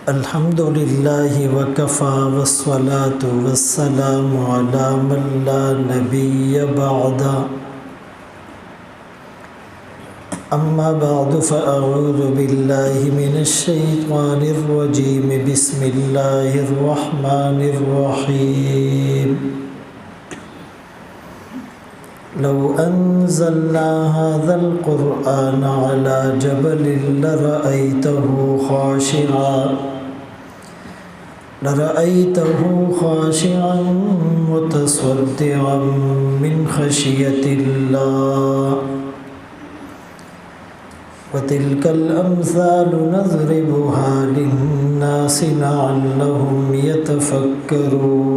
الحمد لله وكفى والصلاة والسلام على من لا نبي بعد أما بعد فأعوذ بالله من الشيطان الرجيم بسم الله الرحمن الرحيم لو أنزلنا هذا القرآن على جبل لرأيته خاشعا متصدعا من خشية الله وتلك الأمثال نضربها للناس لعلهم يتفكرون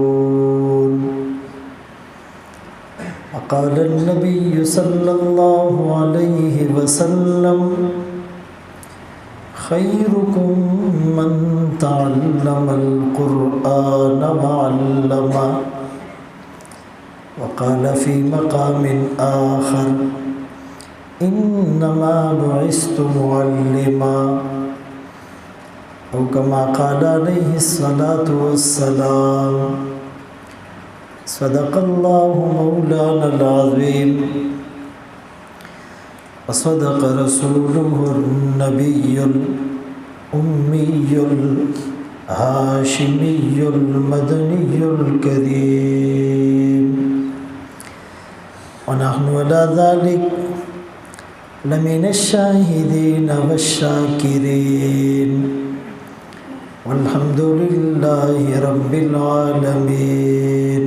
وقال النبي صلى الله عليه وسلم خيركم من تعلم القرآن وعلمه وقال في مقام آخر إنما بعثت معلما أو كما قال عليه الصلاة والسلام صدق الله مولانا العظيم وصدق رسوله النبي الأمي الهاشمي المدني الكريم ونحن على ذلك لمن الشاهدين والشاكرين والحمد لله رب العالمين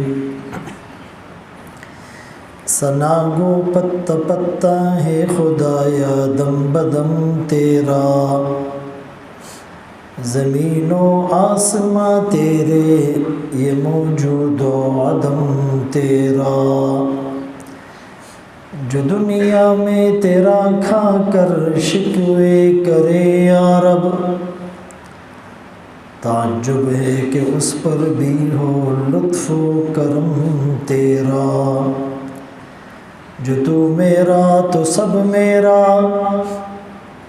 ثنا گو پتا پتا ہے خدایا دم بدم تیرا زمین و آسماں تیرے یہ موجود و عدم تیرا جو دنیا میں تیرا کھا کر شکوے کرے یا رب تعجب ہے کہ اس پر بھی ہو لطف و کرم تیرا جو تو میرا تو سب میرا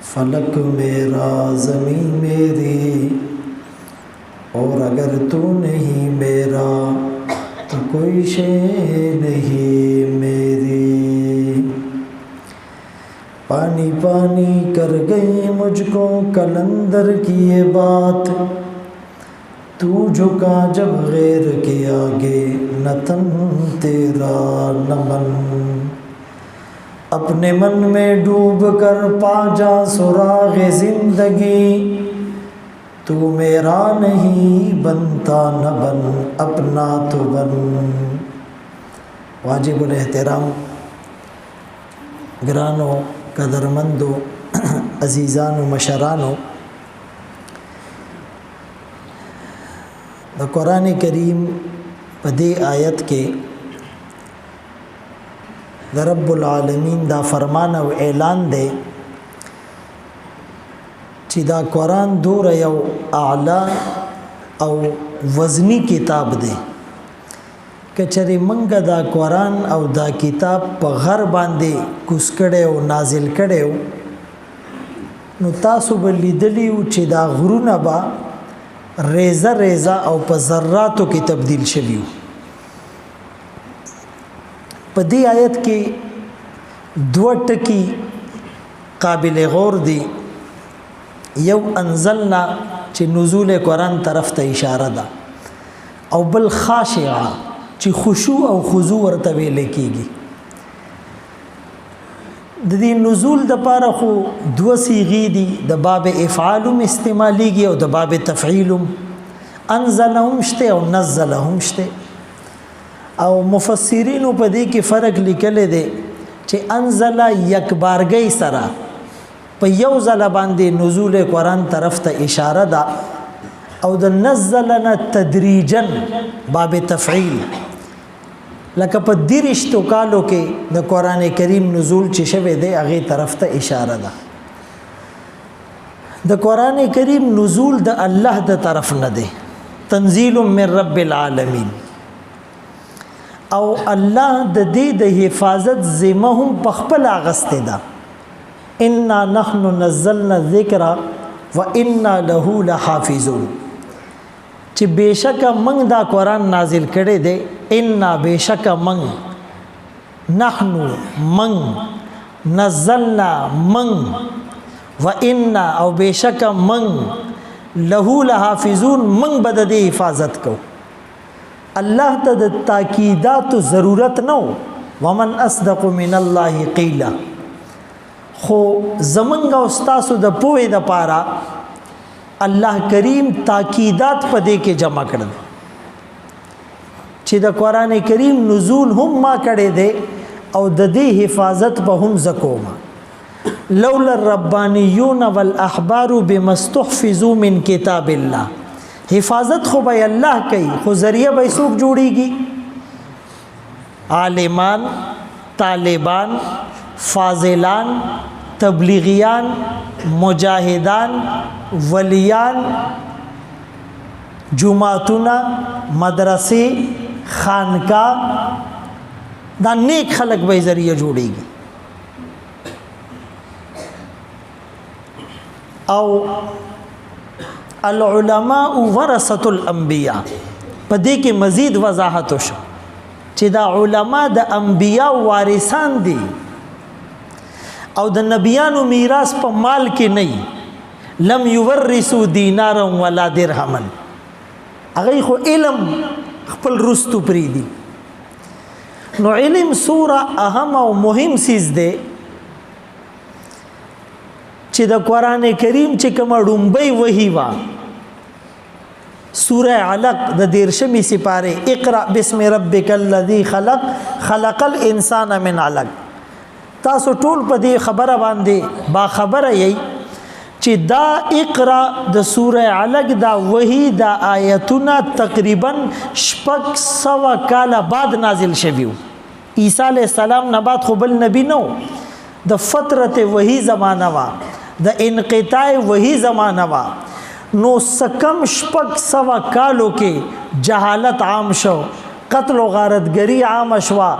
فلک میرا زمین میری اور اگر تو نہیں میرا تو کوئی شے نہیں میری پانی پانی کر گئی مجھ کو کلندر کی یہ بات تو جھکا جب غیر کے آگے نہ تن تیرا نہ من اپنے من میں ڈوب کر پا جا سراغ زندگی تو میرا نہیں بنتا نہ بن اپنا تو بن واجب الاحترام گرانو قدرمندو عزیزانو مشرانو دا قرآن کریم پدی آیت کے دا رب العالمین دا فرمان و اعلان دے چی دا قرآن دور یو اعلی او وزنی کتاب دے کچری منگ دا قرآن او دا کتاب پا غر باندے کس کڑے و نازل کڑے و نو تاسو بلی دلیو چی دا غرون با ریزہ ریزہ او پا ذراتو کی تبدیل شویو پا دی آیت کی دو ٹکی قابل غور دی یو انزلنا چی نزول قرآن طرف تا اشارہ دا او بل خاشعہ چی خشوع او خضوع ورطوے لکی گی دی نزول دا پارا خو دو سیغی دی دا باب افعالم استعمالی گی او دا باب تفعیلم انزلہم شتے او نزلہم شتے او مفسرینو پا دی کی فرق لکلے دے چی انزلہ یک بارگئی سرا پا یو زل باندے نزول قرآن طرف تا اشارہ دا او دا نزلنا تدریجن باب تفعیل لکہ پا دیرشتو کالو کے دا قرآن کریم نزول چی شوے دے اغی طرف تا اشارہ دا دا قرآن کریم نزول دا اللہ دا طرف نہ دے تنزیل من رب العالمین او اللہ دا دی دا حفاظت ذمہم پخپل آغستے دا انا نحن نزلنا الذکر وَإِنَّا لَهُ لَحَافِظُونَ چې بېشکه موږ دا قرآن نازل کړی دی. انا بېشکه موږ، نحنو موږ، نزلنا موږ، وَإِنَّا او بېشکه موږ، له لحافظون موږ به د دې حفاظت کوو. الله ته د تاکیداتو ضرورت نه و. ومن اصدق من الله قیلا. خو زمونږ او ستاسو د پوهې دپاره الله کریم تاکیدات په دې کې جمع کړل چې د قرآن کریم نزول هم ما کړی دی او د دې حفاظت به هم زه کوم. لولا الربانیون والاحبار بما استحفظوا من کتاب الله. حفاظت خو به الله کوي، خو ذریعہ به څوک جوړیږي؟ عالمان، طالبان، فاضلان، تبلیغیان، مجاهدان، ولیان، جماعتونه، مدرسې، خانقاه، دا نیک خلق به ذریعہ جوړیږي. او العلماء ورثة الانبیاء، په دې کې مزید وضاحت وشو چې دا علما د انبیاء وارثان دي او د نبیانو میراث په مال کې نه. لم یورثوا دینارا ولا درهما. هغه خو علم خپل رستو پریدي. نو علم سوره اهم او مهم سیز دی چې د قرآن کریم چې کومه ډومبۍ وحی وه، سوره علق د 13 سپاره، اقرأ بسم ربک الذی خلق خلق الانسان من علق. تاسو ټول په دې خبره باندې با خبره یی چې دا اقرأ د سوره علق دا وحی دا آیتونه تقریبا 600 کال بعد نازل شویو. عیسی علیہ السلام نه بعد خو بل نبی نو، د فترت وحی زمانہ وا، د انقطاع وحی زمانہ وا. نو سکم 600 کالو کې جهالت عام شو، قتل و غارتګری عام شوا،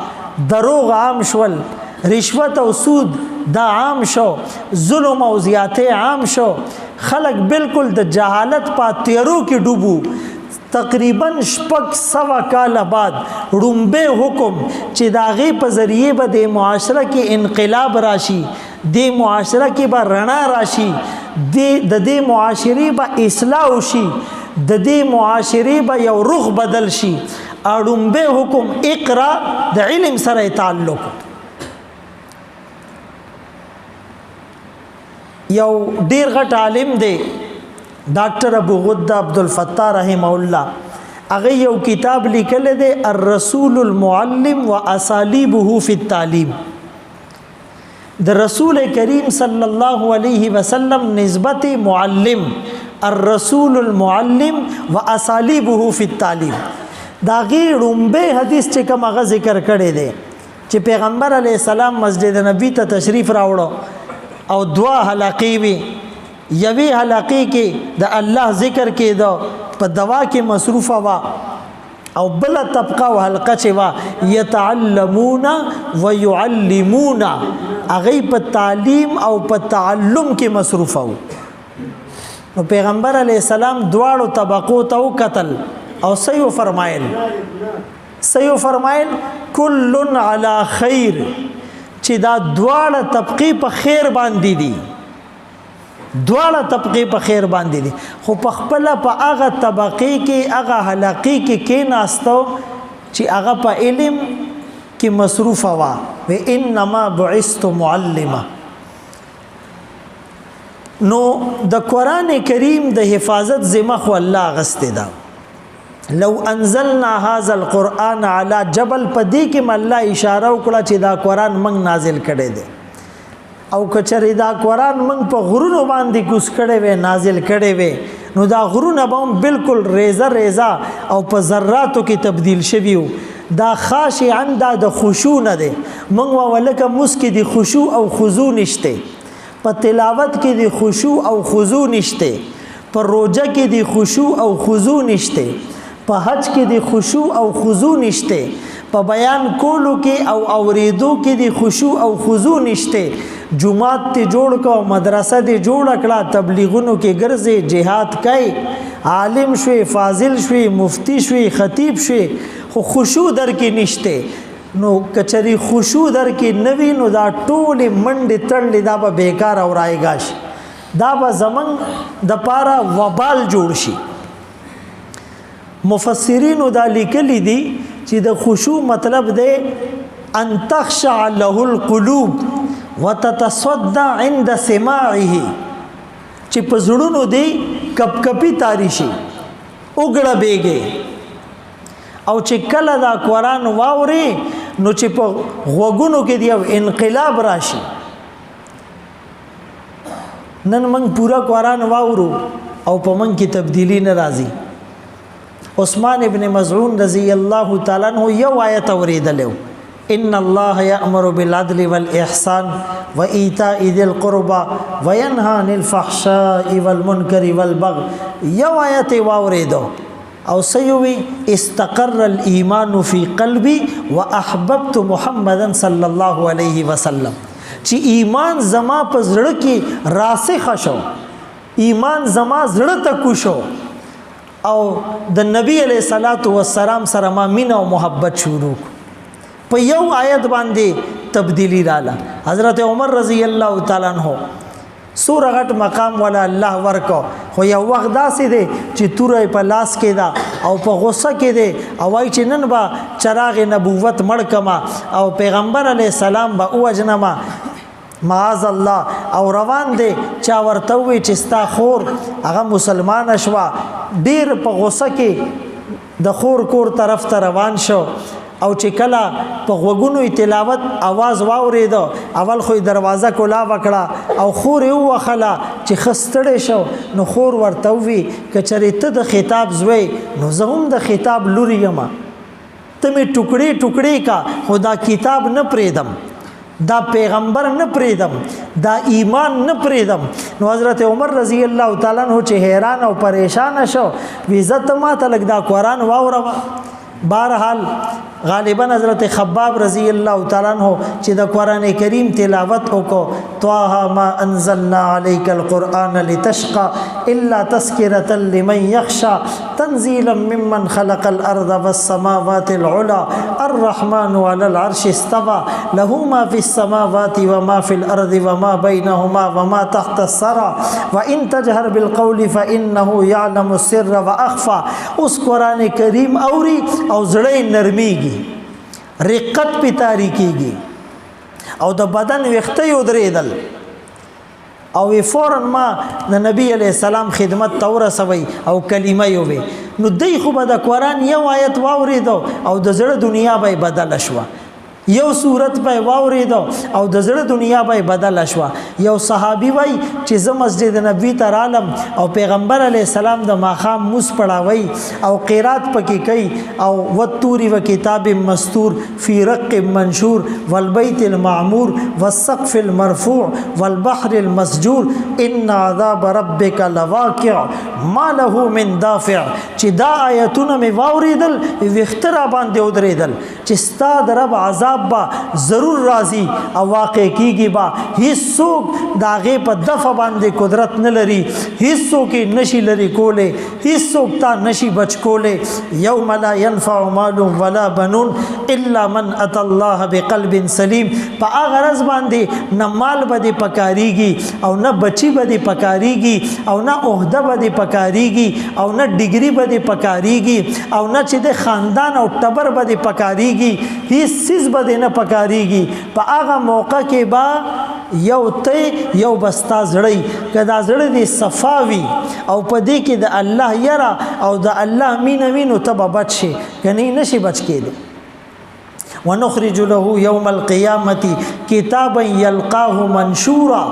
دروغ عام شول، رشوت او سود دا عام شو، ظلم او زیاته عام شو. خلق بالکل د جهالت په تیرو کې ډوبو. تقریبا 600 کال بعد رومبه حکم چې داغه په ذریعے به د معاشره کې انقلاب راشي، د معاشره کې به رڼا راشي، د دې معاشري به اصلاح وشي، د دې معاشري به یو رخ بدل شي. اړومبه حکم اقرا د علم سره تعلق. یو ډیر غټ عالم دی ډاکټر ابو غده عبدالفتاح رحمه الله، هغه یو کتاب لیکل دی الرسول المعلم واسالیبه فی التعلیم. د رسول کریم صلی الله علیه وسلم نسبت معلم، الرسول المعلم واسالیبه فی التعلیم. دا غیر رومبه حدیث چې کوم هغه ذکر کړی دی چې پیغمبر علیه السلام مسجد نبی ته تشریف راوړو او دوا حلقې وي. یوی حلقې کې د الله ذکر کېده، په دوا کې مصروفه وا، او بل طبقه او حلقه چې وا یتعلمون ويعلمون، هغه په تعلیم او په تعلم کې مصروفه وو. نو پیغمبر علیه السلام دواړو طبقو ته وکتل او سیو فرمایل کل علی خیر، چې دا دواړه طبقې په خیر باندې دي، دواړه طبقې په خیر باندې دي. خو په خپل په هغه طبقې کې هغه حلقې کې کېناستو چې هغه په علم کې مصروفه وا. و انما بعثت معلمه. نو د قرآن کریم د حفاظت ذمه خو الله غسته ده. لو انزلنا هذا القرآن على جبل، په دې کې الله اشاره وکړه چې دا قرآن موږ نازل کړی دی، او کچری دا قرآن موږ په غرونو باندې کوس کړی وې، نازل کړی وې، نو دا غرونه به هم بالکل ریزه ریزه او په ذراتو کې تبدیل شوي وو. دا خاشعا دا د خشوع نه دی. موږ ولکه مسکې د خشوع او خضوع نشته، په تلاوت کې د خشوع او خضوع نشته، په روزه کې د خشوع او خضوع نشته، په حج کې د خشوع او خضوع نشته، په بیان کولو کې او اوریدو کې د خشوع او خضوع نشته. جماعت ته جوړ کو، مدرسه دې جوړ کړه، تبلیغونو کې ګرځي، جهاد کوي، عالم شوي، فاضل شوي، مفتی شوي، خطیب شوي، خو خشوع در کې نشته. نو کچری خشوع در کې نوی نو دا ټولې منډې تړلې دا به بیکار او رایګا شي، دا به زمونږ د پاره وبال جوړ شي. مفسرینو دا لیکلی دي چې د خشوع مطلب دی ان تخشع له القلوب وتتصدع عند سماعه، چې په زړونو دی کپکپی تاری شي، وګړه بیږي، او چې کله دا قرآن واوري نو چې په غوږونو کې دی انقلاب راشي. نن موږ پورا قرآن واورو او په موږ کې تبدیلی نه راځي. عثمان ابن مزعون رضی الله تعالی عنہ یو آیت اوریدلو، ان الله یأمر بالعدل والاحسان وایتاء ذی القربى وینهى عن الفحشاء والمنکر والبغي. یو آیت واوریدو او سیوی استقر الایمان فی قلبی واحببت محمدا صلی الله علیه وسلم، چې ایمان زما په زړه کې راسخ شو، ایمان زما زړه ته کوشو، او د نبی علیہ الصلوۃ والسلام سره ما مینه او محبت شروع. په یو آیت باندې تبدیلی رااله. حضرت عمر رضی الله تعالی عنہ سوره غټ مقام ولا الله ورکو، خو یو وخت داسې دی چې تورې په لاس کې دا او په غصه کې دی، او وای چې نن با چراغ نبوت مړ کما او پیغمبر علیہ السلام با اوجنما معاذ الله، او روان دی چا ورته وی چې ستا خور هغه مسلمان شوا، ډیر په غصه کې د خور کور طرف ته روان شو، او چې کله په غوږونو تلاوت आवाज واورید، اول خو دروازه کولا وکړه او خور یې وخلا چې خستړې شو. نو خور ورته وی کچری ته د خطاب زوی نو زه هم د خطاب لوري یم، ته می ټوکړې ټوکړې کا، خدا کتاب نه پریدم، دا پیغمبر نه پریدم، دا ایمان نه پریدم. نو حضرت عمر رضی الله تعالی عنہ چې حیران او پریشان شو، عزت ما ته لګ دا قرآن واورم. بہرحال غالبا حضرت خباب رضی اللہ تعالیٰ عنہ چې د قرآن کریم تلاوت وکړو، طه ما انزلنا عليك القرآن لتشقى الا تذکرة لمن يخشى تنزيلا ممن خلق الارض والسماوات العلى الرحمن على العرش استوى له ما في السماوات وما في الارض وما بينهما وما تحت الثرى وان تجهر بالقول فانه يعلم السر واخفى. اس قرآن کریم اوری او زړه نرمیږي، رقت پی تاریکیږي، او د بدن ویخته یو درېدل، او فوراً ما د نبی علیہ السلام خدمت تورسوي او کلمه یو وي. نو دی خو به د قرآن یو آیت واوریدو او د زړه دنیا به بدل شوه، یو صورت به واوریدو او د زړه دنیا به بدل شوه. یو صحابي وای چې زه مسجد نبوي ته رالم او پیغمبر علیه السلام د ماښام مونځ پړاوی او قرات پکې کوي، او والطور وکتاب مستور فی رق منشور والبیت المعمور والسقف المرفوع والبحر المسجور ان عذاب ربک لواقع ما له من دافع. چې دا آیتونه مې واوریدل ویخترا باندې ودرېدل چې ستا د رب عذاب با ضرور راضی او واقع کیږي. با هیڅوک دا غي په دفع باندې قدرت نه لري، هیڅوک نشي لري کوله، هیڅوک تا نشي بچ کوله. یوم لا ينفع مال ولا بنون الا من اتى الله بقلب سلیم. په هغه ورځ باندې نه مال بده پکاريږي او نه بچي بده پکاريږي او نه عہده بده پکاريږي او نه ډیګري بده پکاريږي او نه چې د خاندان او ټبر بده پکاريږي، هیڅ سیز بده نه پکاريږي. په هغه موقع کې با یو ته یو بستا زړی کدا زړی دی صفاوي او په دې کې د الله یرا او د الله مين تب بچ شي، کني نشي بچ کېده. ونخرج له يوم القيامه كتابا يلقاه منشورا.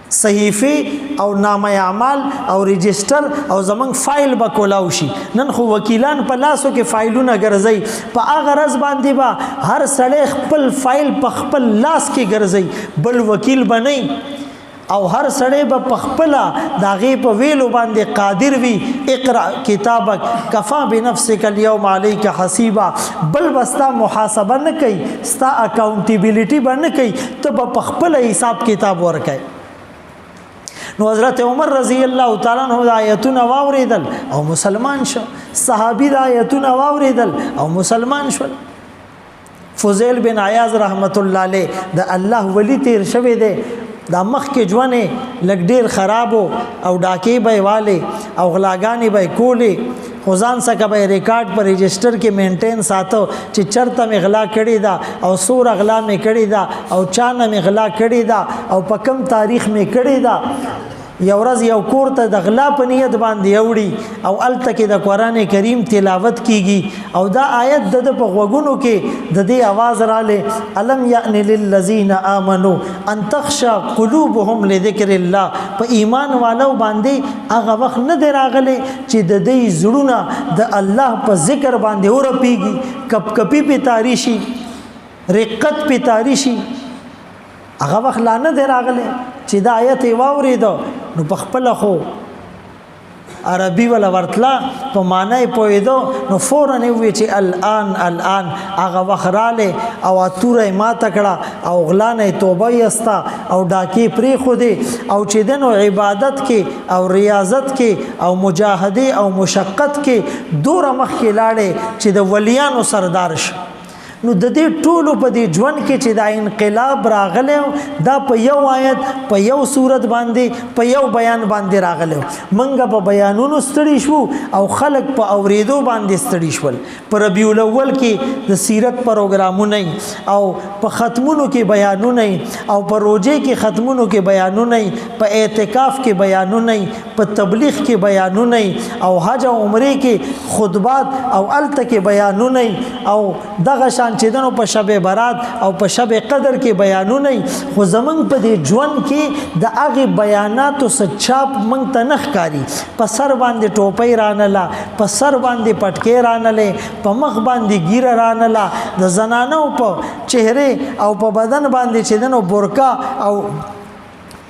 صحیفه او نامه اعمال او رجستر او زمنګ فایل به کولاو شي. نن خو وکیلان په لاسو کې فایلونه ګرځي، په هغه ورځ باندې با هر سړی خپل فایل په خپل لاس کې ګرځي، بل وکیل بنئ. او هر سړی به په خپله د هغې په ویلو باندې قادر وي. اقرأ کتابک کفا بنفسک اليوم علیک حسیبا. بل به ستا محاسبه نه کوي، ستا اکاونټیبلیټي به نه کوي، ته به په خپله حساب کتاب ورکوي. نو حضرت عمر رضی الله تعالی عنہ د آیتونه واورېدل او مسلمان شو. صحابي د آیتونه واورېدل او مسلمان شول. فضیل بن عیاض رحمت الله علیه د الله ولی تیر شوی دی. دا مخکې ژوند لږ ډېر خراب او ډاکې به یې والې او غلاګانې به یې کولې، خو ځان څخه به یې ریکارډ په رجسټر کې مینټین ساته چې چرته مې غلا کړې ده او څومره غلا مې کړې ده او چا نه مې غلا کړې ده او په کوم تاریخ مې کړې ده. یو ورځ یو کور ته د غلا په نیت باندې اوړي او هلته کې د قرآن کریم تلاوت کیږي او دا آیت د په غوږونو کې د دې آواز راغلی الم یأن للذین آمنوا ان تخشع قلوبهم لذکر الله. په ایمان والو باندې هغه وخت نه دی راغلی چې د دې زړونه د الله په ذکر باندې ورپیږي، کپ کپی په تاری شي، رقت په تاری شي. هغه وخت لا نه دی راغلی چې دا آیت یې واورېده نو په خپله خو عربي ولا ورتله په معنی یې پوهېدو نو فوراً یې وویل چې الان هغه وخت رالی او توره یې ماته کړه او غلا نه یې توبه یسته او ډاکې پرېښودې او چې دی نو عبادت کې او ریاضت کې او مجاهدې او مشقت کې دوره مخکې لاړې چې د ولیانو سردار شي. نو د دې ټولو په دې ژوند کې چې دا انقلاب راغلی دا په یو آیت په یو صورت باندې په یو بیان باندې راغلی. موږ په بیانونو ستړي شو او خلک په اورېدو باندې ستړي شول. په ربیع الاول کې د سیرت پروګرامونه او په ختمونو کې بیانونه او په روزې کې ختمونو کې بیانونه، په اعتکاف کې بیانونه، په تبلیغ کې بیانونه او حج او عمرې کې خطبات او الته کې بیانونه او دغه چې دنو په شب برات او په شب قدر کې بیانونه. خو زمونږ په دې ژوند کې د هغې بیاناتو څه چاپ موږ ته نه ښکاري. په سر باندې ټوپۍ رانله، په سر باندې پټکې رانلې، په مخ باندې ګیره رانله، د زنانو په چهرې او په بدن باندې چې دنو برکا او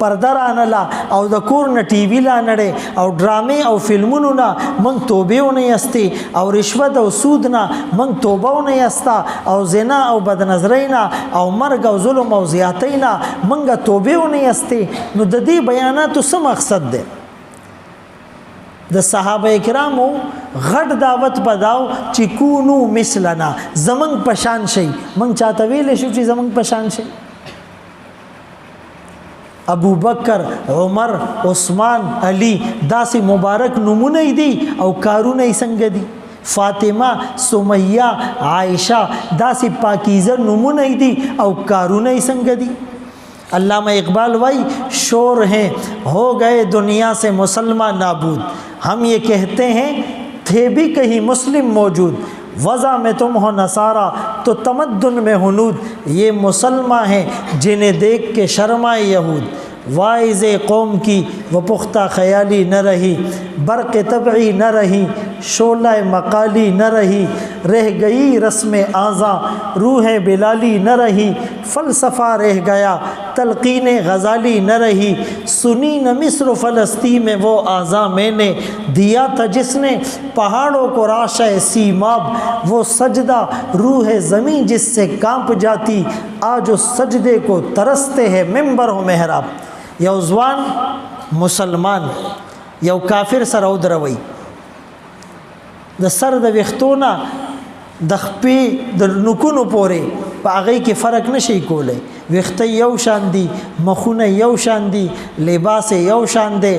پرده رانله او د کور نه ټي وي لانړې او ډرامې او فلمونو نه موږ توبې ونه یستې او رشوت او سود نه موږ توبه ونه یسته او زنا او بدنظرۍ نه او مرګ او ظلم او زیاتۍ نه موږ توبې ونه یستې. نو د دې بیاناتو څه مقصد دی؟ د صحابه کرامو غټ دعوت بداو چې کونو مثلنا، زمنګ پشان شي. موږ چاته ویلی شو چې زمنګ پشان شي؟ ابو بکر، عمر، عثمان، علی داسې مبارک نمونه دي او کارونه یې څنګه دي؟ فاطمه، سمیہ، عائشہ داسې پاکیزه نمونه دي او کارونه یې څنګه دي؟ علامہ اقبال وائی شور ہیں ہو گئے دنیا سے مسلمان نابود، ہم یہ کہتے ہیں تھے بھی کہیں مسلم موجود، وضع میں تم ہو نصارہ تو تمدن میں ہنود، یہ مسلمان ہیں جنہیں دیکھ کے شرمائے یہود، واعظ قوم کی وہ پختہ خیالی نہ رہی، برق طبعی نہ رہی، شعلہ مقالی نہ رہی، رہ گئی رسم اعضاء روح بلالی نہ رہی، فلسفہ رہ گیا تلقین غزالی نہ رہی، سنی نہ مصر و فلسطین میں وہ اعضاء میں نے دیا تھا جس نے پہاڑوں کو راشہ سیماب، وہ سجدہ روح زمین جس سے کانپ جاتی، آج اس سجدے کو ترستے ہیں منبر و محراب. یو ځوان مسلمان یو کافر سره ودروي، د سر د ویښتونه د خپې د نوکونو پورې په هغې کې فرق نشي کولی. ویښته یو شان دي، مخونه یو شان دي، لباس یو شان دی،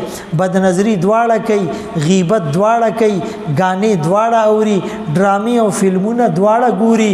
بدنظري دواړه کوي، غیبت دواړه کوي، ګانې دواړه اوري، ډرامې او فلمونه دواړه ګوري،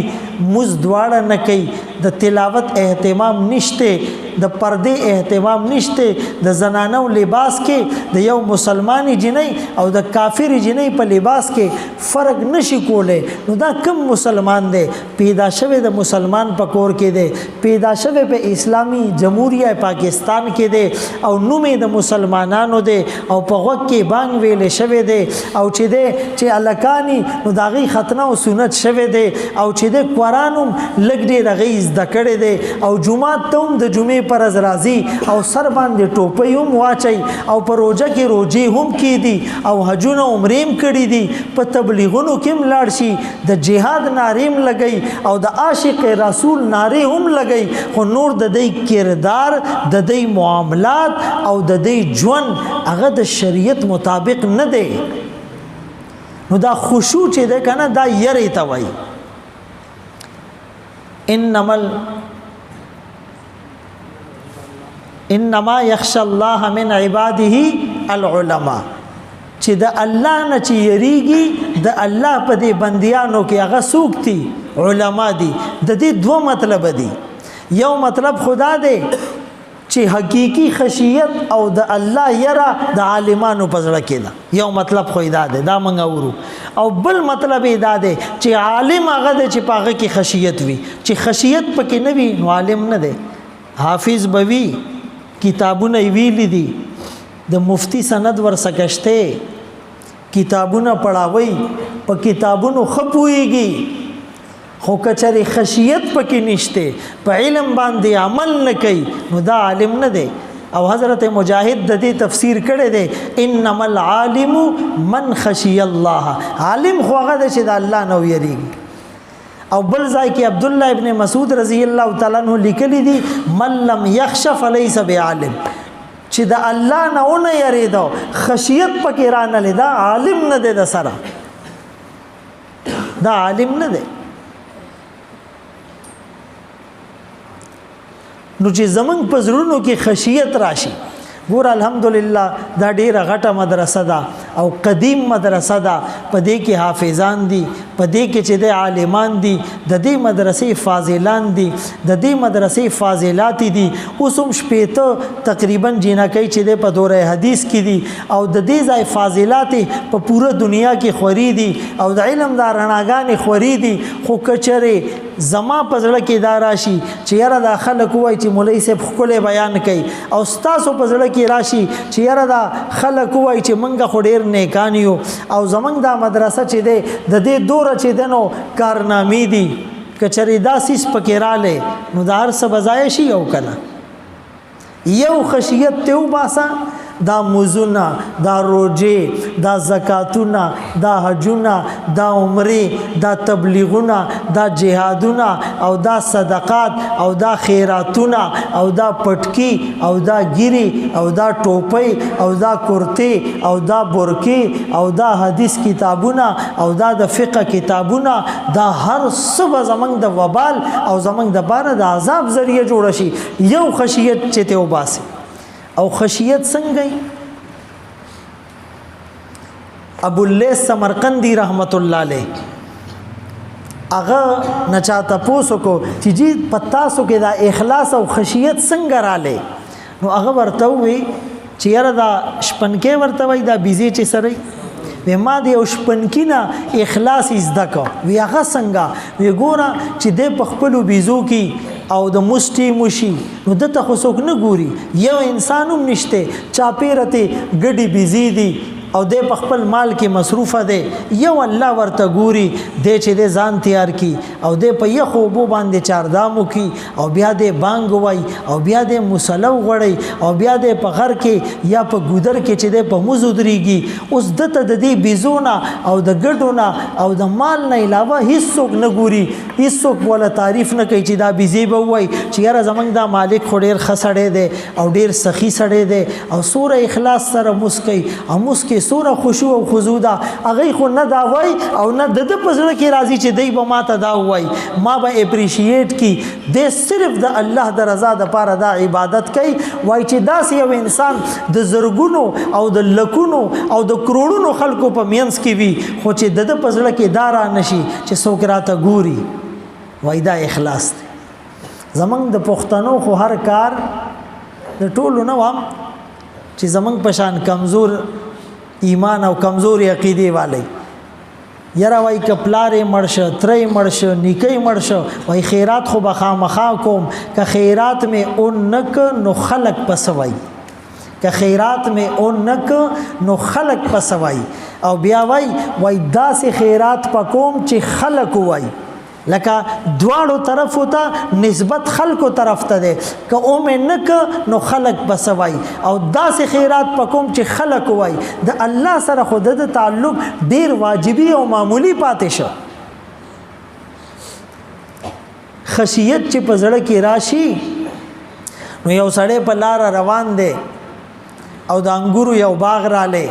مز دواړه نه کوي، د تلاوت اهتمام نشته، د پردې اهتمام نشته، د زنانو لباس کې د یو مسلمانی جنۍ او د کافر جنۍ په لباس کې فرق نشي کولی. نو دا کم مسلمان دی؟ پیدا شوی د مسلمان په کور کې دی، پیدا شوی په اسلامی جمهوریه پاکستان کې دی او نوم یې د مسلمانانو دی او په غوږ کې بانګ ویلې شوی دی او چې دی چې الکانی نو د هغې ختنه او سنت شوی دی او چې دی قرآن هم لږ ډېر هغې زده کړی دی او جمعات ته هم د جمعې پر ورځ راځي او سر باندې ټوپۍ هم واچوي او په روژه کې روژې هم کیدي او حجونه عمرې هم کړي دي، په تبلیغونو کې هم لاړ شي، د جهاد نارې هم لګوي او د عاشق رسول نارې هم لګوي، خو نور د دې کردار، د دې معاملات او د دې ژوند هغه د شریعت مطابق نه دی. نو دا خشوع چې ده کنه دا یری ته وایي. انما یخشى الله من عباده العلماء، چې د الله نه چې یریږي د الله په دې بندیانو کې هغه څوک دي؟ علما دي. د دې دوه مطلب دي. یو مطلب خدا دی چې حقیقی خشیت او د الله یره د عالمانو په زړه کې ده، یو مطلب خو دا دی، دا موږ اورو. او بل مطلب دا دی چې عالم هغه دی چې په هغه کې خشیت وي، چې خشیت پکې نه وي نو عالم نه دی. حافظ بوي کتابونه ویلي دي، د مفتی سند ورسکشته، کتابونه پڑھاوي، په کتابونو خپويږي، خو کچری خشیت پکې نشته، په علم باندې عمل نه کوي نو دا عالم نه دی. او حضرت مجاهد د دې تفسیر کړی دی، انما العالم من خشی الله، عالم خو هغه دی چې د الله نه ویریږي. او بل ځای کې عبد الله ابن مسعود رضی الله تعالی عنہ لیکلی دی، من لم یخش فلیس بعالم، چې د الله نه ونه یریدو خشیت پکې رانه لیدا عالم نه دی، د سره دا عالم نه دی. نو چې زمنګ په زړونو کې خشیت راشي، ګور الحمدلله دا ډیره غټه مدرسه ده او قدیم مدرسه ده، په دې کې حافظان دي، په دې کې چې د عالمان دي، د دې مدرسې فاضلان دي، د دې مدرسې فاضلات دي. اوس هم شپېته تقریبا جنکۍ چې د په دوره حدیث کې دي او د دې ځای فاضلات په پوره دنیا کې خوري دي او د علم د رڼاګانې خوري دي. خو کچره زما په زړه کې دا راشي چې یاره دا خلک وایي چې مولوي صاحب ښکلی بیان کوي، او ستاسو په زړه کې راشي چې یاره دا خلک وایي چې موږ خو ډېر نیکان یو او زموږ دا مدرسه چې دی د دې دوره چې دی نو کارنامې دي، که چېرې دا سیس پکې رالی نو دا هر څه به ضایع شي. او که نه یو خشیت ته وباسه، دا موزونه، دا روجه، دا زکاتونه، دا حجونه، دا عمره، دا تبلیغونه، دا جهادونه او دا صدقات او دا خیراتونه او دا پټکی او دا ګیری او دا ټوپۍ او دا کرتی او دا برکی او دا حدیث کتابونه او دا د فقه کتابونه، دا هر څه به زمونږ د وبال او زمونږ د باره د عذاب ذریعه جوړه شي. یو خشیت چې ته وباسي. او خشیت څنګه؟ ابو اللیث سمرقندی رحمت الله علیه هغه نه چاته پوسو کو چې جی پتاسو کې دا اخلاص او خشیت څنګه رااله؟ نو هغه ورته وی چې یاره دا شپنکې ورته وای دا بیزی چې سره وی ما دی او شپنکینا اخلاص زده کو. وی هغه څنګه؟ وی ګوره چې د پخپلو بیزو کې او د مستی موشي نو دته خو څوک نه ګوري، یو انسان هم نشته، چاپیرته ګډي بیزی دي او د خپل مال کې مصروفه دی، یو الله ورته ګوري د چې د ځان تیار کی او د په یخو بو باندې چاردامو کی او بیا د بانګ وای او بیا د مصلو غړی او بیا د په غر کې یا په ګودر کې چې د په موزو دريږي. اوس دته د دې بيزونه او د ګډونه او د مال نه علاوه هیڅوک نه ګوري، هیڅوک ولا تعریف نه کوي چې دا بيزي به وای چې یاره زمنګ دا مالک خو ډیر خسړې دی او ډیر سخی سړې دی او سوره اخلاص سره مسکی او مسکی سوره خشوع او خضوع دا هغه خو نه دا وای او نه د پزړه کې راضي چې دی به ماته دا وای، ما به اپریشیټ کی د صرف د الله د رضا د پاره دا عبادت کوي. وای چې داس یو انسان د زرګونو او د لکونو او د کروڑونو خلکو په مینس کې وي خو چې د پزړه کې دارا نشي چې څوک راته ګوري، وای دا اخلاص دی. زمنګ د پښتنو خو هر کار د ټولو نه وام چې زمنګ پشان کمزور ایمان او کمزور عقیده والی یرا وای کپلارې مرشه ترې مرشه نیکي مرشه وای خیرات خو بخامخا کوم که خیرات می اونک نو خلق پسوي، که خیرات می اونک نو خلق پسوي او بیا وای داسې خیرات پکوم چې خلق وای لکه دواړو طرفو ته نسبت خلکو طرف ته دی که اومې نه که نو خلک به څه وایي او داسې خیرات په کوم چې خلک وایي د الله سره خو د تعلق ډیر واجبي او معمولی پاتې شو. خشیت چې په زړه کې راشي نو یو سړی په لاره روان دی او د انګورو یو باغ رالی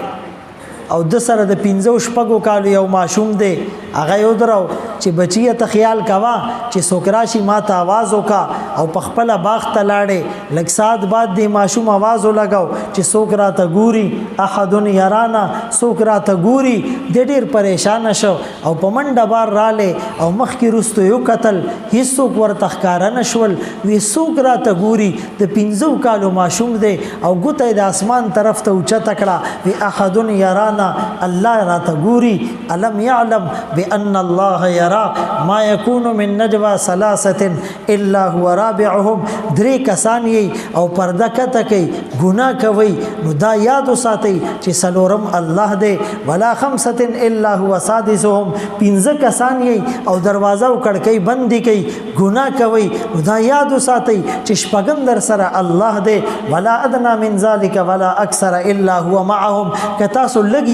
او د سره د 15 کالو یو ماشوم دی هغه یو درو چې بچیه ته خیال کوا چې څوک راشي ما ته आवाज وکا او په خپل باغ ته لاړې لږ سات بعد دی ماشوم आवाज ولګاو چې څوک راته ګوري احد یرانا څوک راته ګوري د ډیر پریشان شو او په منډه بار رالی او مخکې رستو یو قتل هیڅوک ورته ښکارا نشول وی څوک راته ګوري د 15 کالو ماشوم دی او ګوته د اسمان طرف ته اوچته کړه وی احد یرانا الله راته ګوري الم يعلم بان الله يرى ما يكون من نجوى ثلاثه الا هو رابعهم. درې کسان یې او پرده کته کوي ګناه کوي نو دا یاد وساتئ چې څلورم الله دی ولا خمسه الا هو سادسهم. 15 کسان یې او دروازه او کړکۍ بند کوي ګناه کوي نو دا یاد وساتئ چې شپږم در سره الله دی ولا ادنى من ذلك ولا اكثر الا هو معهم. کتا سو لګي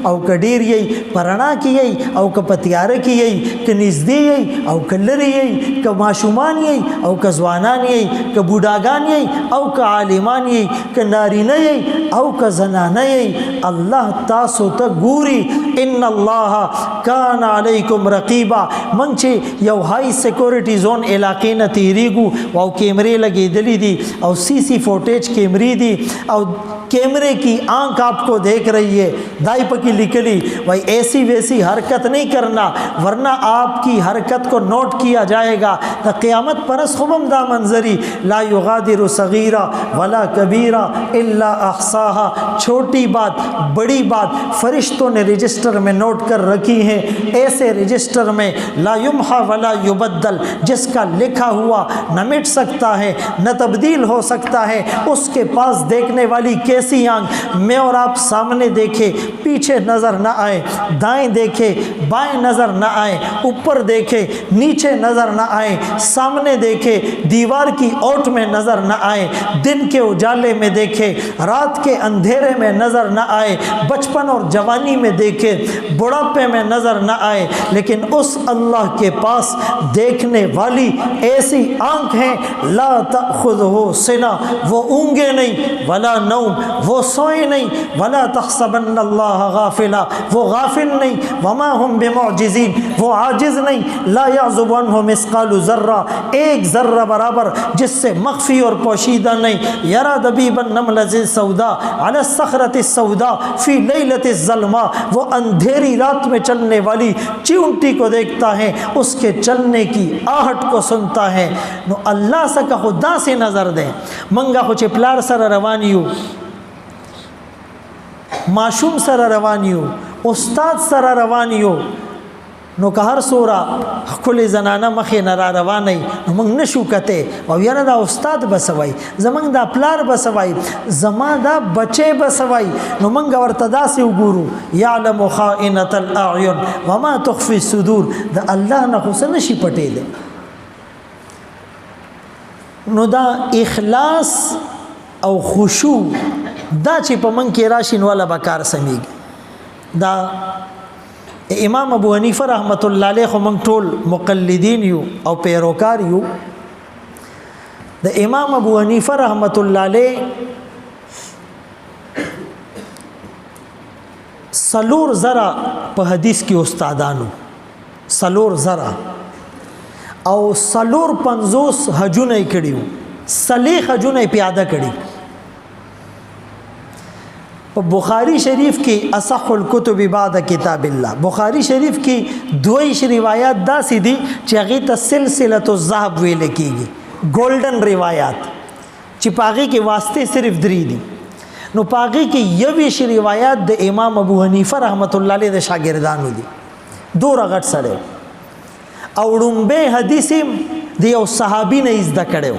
او کډیر یې پرانا کی او که پتیاره کی که نږدې یې او که لرې یې که ماشومان یې او که ځوانان یې که بوډاګان یې او که عالمان یې که نارینه یې او که زنانه یې الله تاسو ته ګوري. ان الله کان علیکم رقیبا. موږ چې یو های سیکورټي زون علاقې نه تیریږو او کیمرې لګېدلې دي او سی فوټیج کیمرې دي او कैमरे की आंख आपको देख रही है दाई पकी लिखली भाई ऐसी वैसी हरकत नहीं करना वरना आपकी हरकत को नोट किया जाएगा. तो क़यामत परस खुबम दा मंजरी ला युगादिरु सगीरा वला कबीरा इल्ला अहसाहा. छोटी बात बड़ी बात फरिश्तों ने रजिस्टर में नोट कर रखी है. ऐसे रजिस्टर में ला युमहा वला युबद्दल जिसका लिखा हुआ न मिट सकता है न तब्दील हो सकता है. उसके पास देखने वाली कैसी आंख मैं और आप सामने देखे पीछे नजर न आए दाएं देखे बाएं नजर न आए ऊपर देखे नीचे नजर न आए सामने देखे दीवार की ओट में नजर न आए दिन के उजाले में देखे रात के अंधेरे में नजर न आए बचपन और जवानी में देखे बुढ़ापे में नजर न आए. लेकिन उस अल्लाह के पास देखने वाली ऐसी आंख है ला तअखुज़ुहु सिना वो ऊँगे नहीं वला नौम वो सोए नहीं वला तहसबन्नल्लाह गाफिला वो गाफिल नहीं वमा हुम बिमुअजिज़ीन वो आजिज़ नहीं ला यअज़ुबु अन्हु मिस्क़ालु ज़र्रा एक ज़र्रा बराबर जिससे मख्फी और पोशीदा नहीं. यरा दबीबन नमलति सौदा अला सखरति सौदा फ़ी लैलति ज़ल्मा वो अंधेरी रात में चलने वाली चींटी को देखता है उसके चलने की आहट को सुनता है. नो अल्लाह से का खुदा से नज़र दे मंगा हो चिपलार सर रवानियो माशूम सर रवानियो उस्ताद सर रवानियो نو که هر سوره خپل زنانه مخې نه را رواني نو موږ نشو کته او یاره دا استاد بسوي زمنګ دا پلار بسوي زما دا بچي بسوي نو موږ ورته داسې وګورو يعلم خائنة الاعين وما تخفي الصدور د الله نه خو نشي پټېل. نو دا اخلاص او خشوع دا چې په من کې راشین ولا بکار سمېږي. دا امام ابو حنیفه رحمت الله علیه خو موږ ټول مقلدین یو او پیروکار یو. د امام ابو حنیفه رحمت الله علیه سلور زرا په حدیث کې استادانو سلور زرا او سلور 50 حجونه کړیو صلیح حجونه پیاده کړی. بخاری شریف کی اصح الکتب بعد کتاب الله بخاری شریف کی دویش روایات داسې دي چې هغه ته سلسله الذهب ویل کیږي ګولډن روایات چې پاغي کې واسطه صرف درې دي. نو پاغي کې یویش روایات د امام ابو حنیفه رحمت الله علیه د شاګردانو دي دوه غټ سره او ډومبه حدیث دی او صحابي نه زده کړو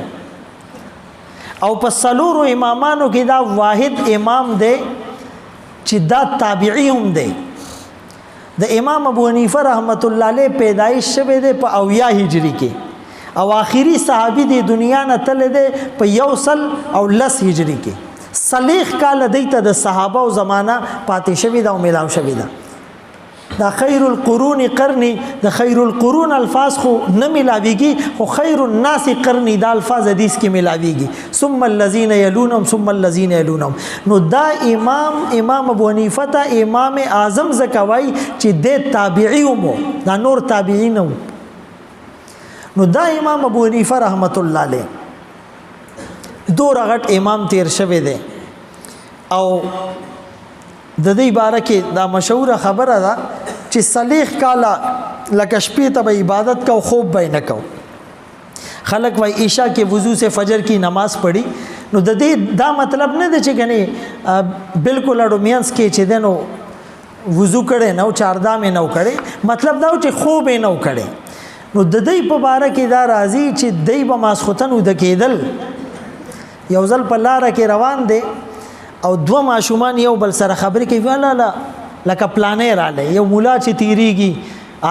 او په سلورو امامانو کې دا واحد امام دی چې دا تابعی هم دی. د امام ابو حنیفه رحمت الله علیه پیدایش شوه ده په 80 هجری کې او آخري صحابي د دنیا نه تل ده په 110 هجری کې. صلیخ کال دیته د صحابه او زمانہ پاتې شوی دا او ملاو شوی دا. دا خیر القرون قرنی د خیر القرون الفاظ خو نه ملاویږي خو خیر الناس قرنی دا الفاظ حدیث کې ملاویږي. ثم الذين يلونهم ثم الذين يلونهم. نو دا امام ابو حنیفه ته امام اعظم زکوای چې د تابعی ومو دا نور تابعین وو. نو دا امام ابو حنیفه رحمت الله علیه دور غټ امام تیر شوی دی او د دې باره کې دا مشهور خبره ده چې صلیخ کالا لکه شپې ته به عبادت کو خوب به نه کو. خلق وای عشاء کې وضو سے فجر کی نماز پڑھی نو د دې دا مطلب نه دی چې کنه بالکل اډو مینس کې چې دنو وضو کړي نو چاردام نه کړي مطلب دا چې خوب نه کړي. نو د دې په باره کې دا راځي چې دای به ماسختن ود کېدل یو ځل په لار کې روان دي او دو ماشومان یو بل سره خبرې کوي والا لا لکه پلانې رااله یو مولا چې تیریږي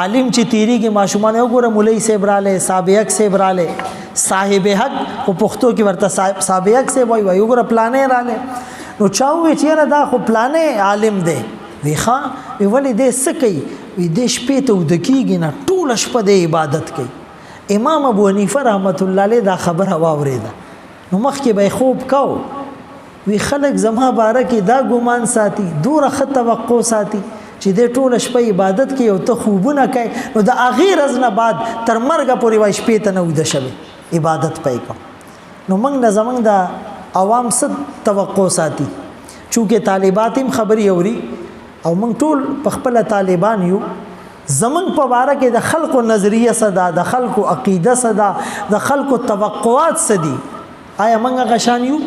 عالم چې تیریږي ماشومان یو ګوره مولوی صاحب رااله صاحب حق صاحب رااله صاحب حق او پښتو کې ورته صاحب حق صاحب وایي یو ګوره پلانې رااله. نو چاوي چې دا خو پلانې عالم دی وی ښا وی ولې دې څه کوي وی دې شپې ته ودکیږي نه ټول شپه د عبادت کوي. امام ابو حنیفه رحمت الله علیه دا خبره واوریده نو مخکې به خوب کو وی خلق زما باره کې دا ګمان ساتي دوره خط توقع ساتي چې د ټول شپه عبادت کې او ته خوبونه کوي نو د اخیر از نه بعد تر مرګه پورې وای شپې ته نه ود شوي عبادت پای کو. نو موږ نه زمنګ د عوام څه توقع ساتي چونکه طالبات هم خبري اوري او موږ ټول په خپل طالبان یو زمنګ په باره کې د خلکو نظریه صدا د خلکو عقیده صدا د خلکو توقعات صدي آیا موږ غشان یو.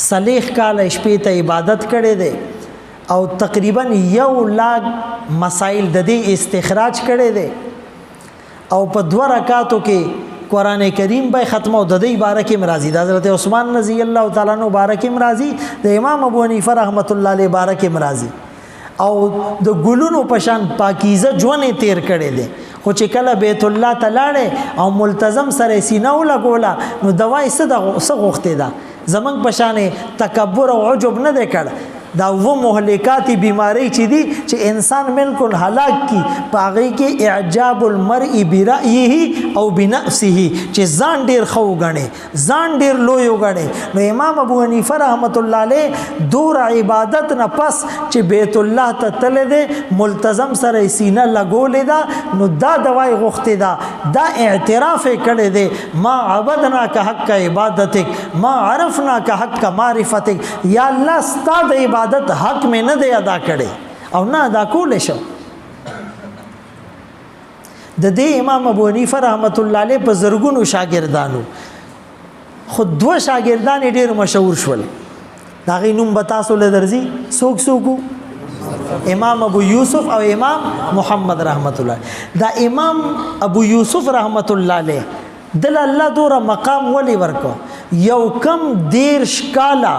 صلیخ کال شپې ته عبادت کړي دي او تقریبا 1 لاک مسائل د دې استخراج کړي دي او په 2 رکعاتو کې قران کریم به ختمه د دې باره کې مرضی د حضرت عثمان رضی الله تعالی عنہ باره کې مرضی د امام ابو حنیفه رحمت الله علیه باره کې مرضی او د ګلونو پشان پاکیزه ژوند تیر کړي دي. خو چې کله بیت الله تلاړې او ملتزم سره سینه ولګولا نو دوای څه غوښته ده زمنګ پشانه تکبر او عجب نه دی کړ. دا و مهلکاتی بیماری چې دي چې انسان بالکل هلاک کی پاغي کې اعجاب المرء برأيه او بنفسه چې ځان ډیر خو غني ځان ډیر لوی غني. نو امام ابو حنیفه رحمت الله علیه دور عبادت نه پس چې بیت الله ته تل دي ملتزم سره سینه لګولې دا نو دا دوای غوښته دا اعتراف کړي دي ما عبدنا که حق عبادتک ما عرفنا که حق معرفتک یا الله ستاد عبادت حق میں نه دی ادا کړي او نه ادا کول شو. د دې امام ابو حنیفه رحمت الله علیه په زرګونو شاګردانو خود 2 شاګردان ډیر مشهور شول دا غي نوم بتاسو لدرزي څوک امام ابو یوسف او امام محمد رحمت الله. دا امام ابو یوسف رحمت الله علیه دل الله دوره مقام ولی ورکو یو کم 10 کالا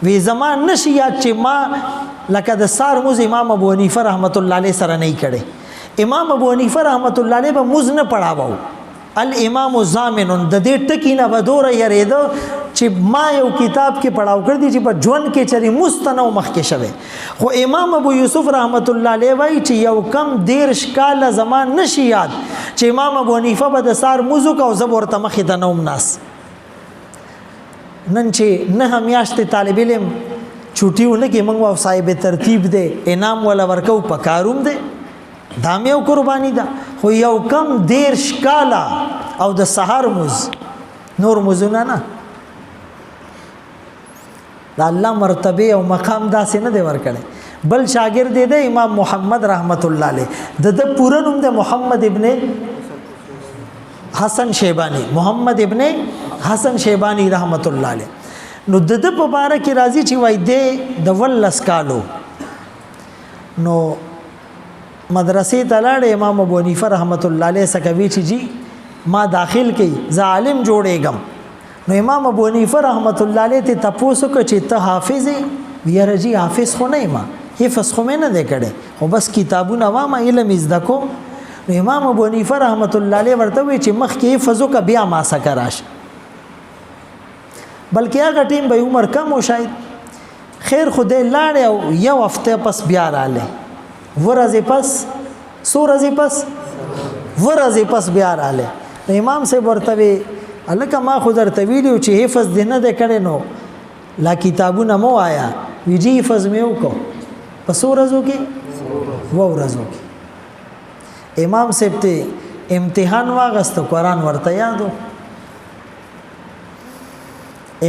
وی زمان نشي یاد چې ما لکه د سار موز امام ابو حنیفه رحمت الله علیه سره نه کړي. امام ابو حنیفه رحمت الله علیه به موز نه پڑھاوو الامام الزامن د دې ټکی نه بدور یریدو چې ما یو کتاب کې پڑھاو کړ دي چې په ژوند کې چری مستنو مخ کې شوه. خو امام ابو یوسف رحمت الله علیه وای چې یو کم 10 کال زمان نشي یاد چې امام ابو حنیفه به د سار موزو کا او زبر ته مخ ته نوم ناس نن چې نه میاشتې طالب علم چوټیونه کې موږ او صاحب ترتیب دی انعام ولا ورکو پکاروم دی دامیو قربانی ده خو یو کم 10 کالا او د سحر موز نور موزونه نه د الله مرتبه او مقام داسې نه دی ورکړي. بل شاګرد دی امام محمد رحمت الله علیه د پوره نوم د محمد ابن حسن شیبانی محمد ابن حسن شیبانی رحمت الله علیه. نو د په باره کې راځي چې وای د ولس کالو نو مدرسې ته لاړ امام ابو حنیفه رحمت الله علیه سکوي چې جی ما داخل کړي ز عالم جوړېږم. نو امام ابو حنیفه رحمت الله علیه ته تاسو کو چې ته حافظ یې رجی حافظ خو نه ما حفظ خو مې نه دی کړی خو بس کتابونه وامه علم یې زده کوم. نو امام ابو حنیفه رحمت الله علیه ورته وایي چې مخکې حفظ وکړه بیا ما سکه راشه، بلکې هغه ټیم به عمر کم و شاید. خیر خدای لاړې او یو هفته پس بیا راغلی، ورځې پس څو ورځې پس ورځې پس بیا راغلی. امام صاحب ورته وی هلکه ما خو درته ویلي چې حفظ دې نه دی کړی نو لا کتابونه مه وایه. وی جي حفظ مې وکړو په څو ورځو کې 2 ورځو کې. امام صاحب ته امتحان واغسته قرآن ورته یادو.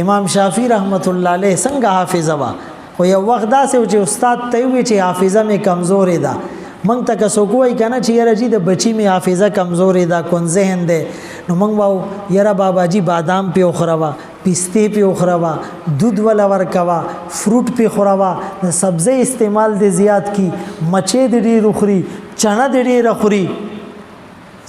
امام شافعی رحمت الله علیه څنګه حافظه وا خو یو وخت داسې و چې استاد ته وی چې حافظه مې کمزورې ده. موږ ته که څوک وایي که نه چې یاره جي د بچي مې حافظه کمزورې ده کون ذهن دی نو موږ وایو یاره بابا جي بادام پې وخوروه، پستې پې وخوروه، دود وله ورکوه، فروټ پې خوروه، د سبزۍ استعمال دې زیات کی، مچۍ دې ډېر وخوري، چڼه دې ډېره خوري.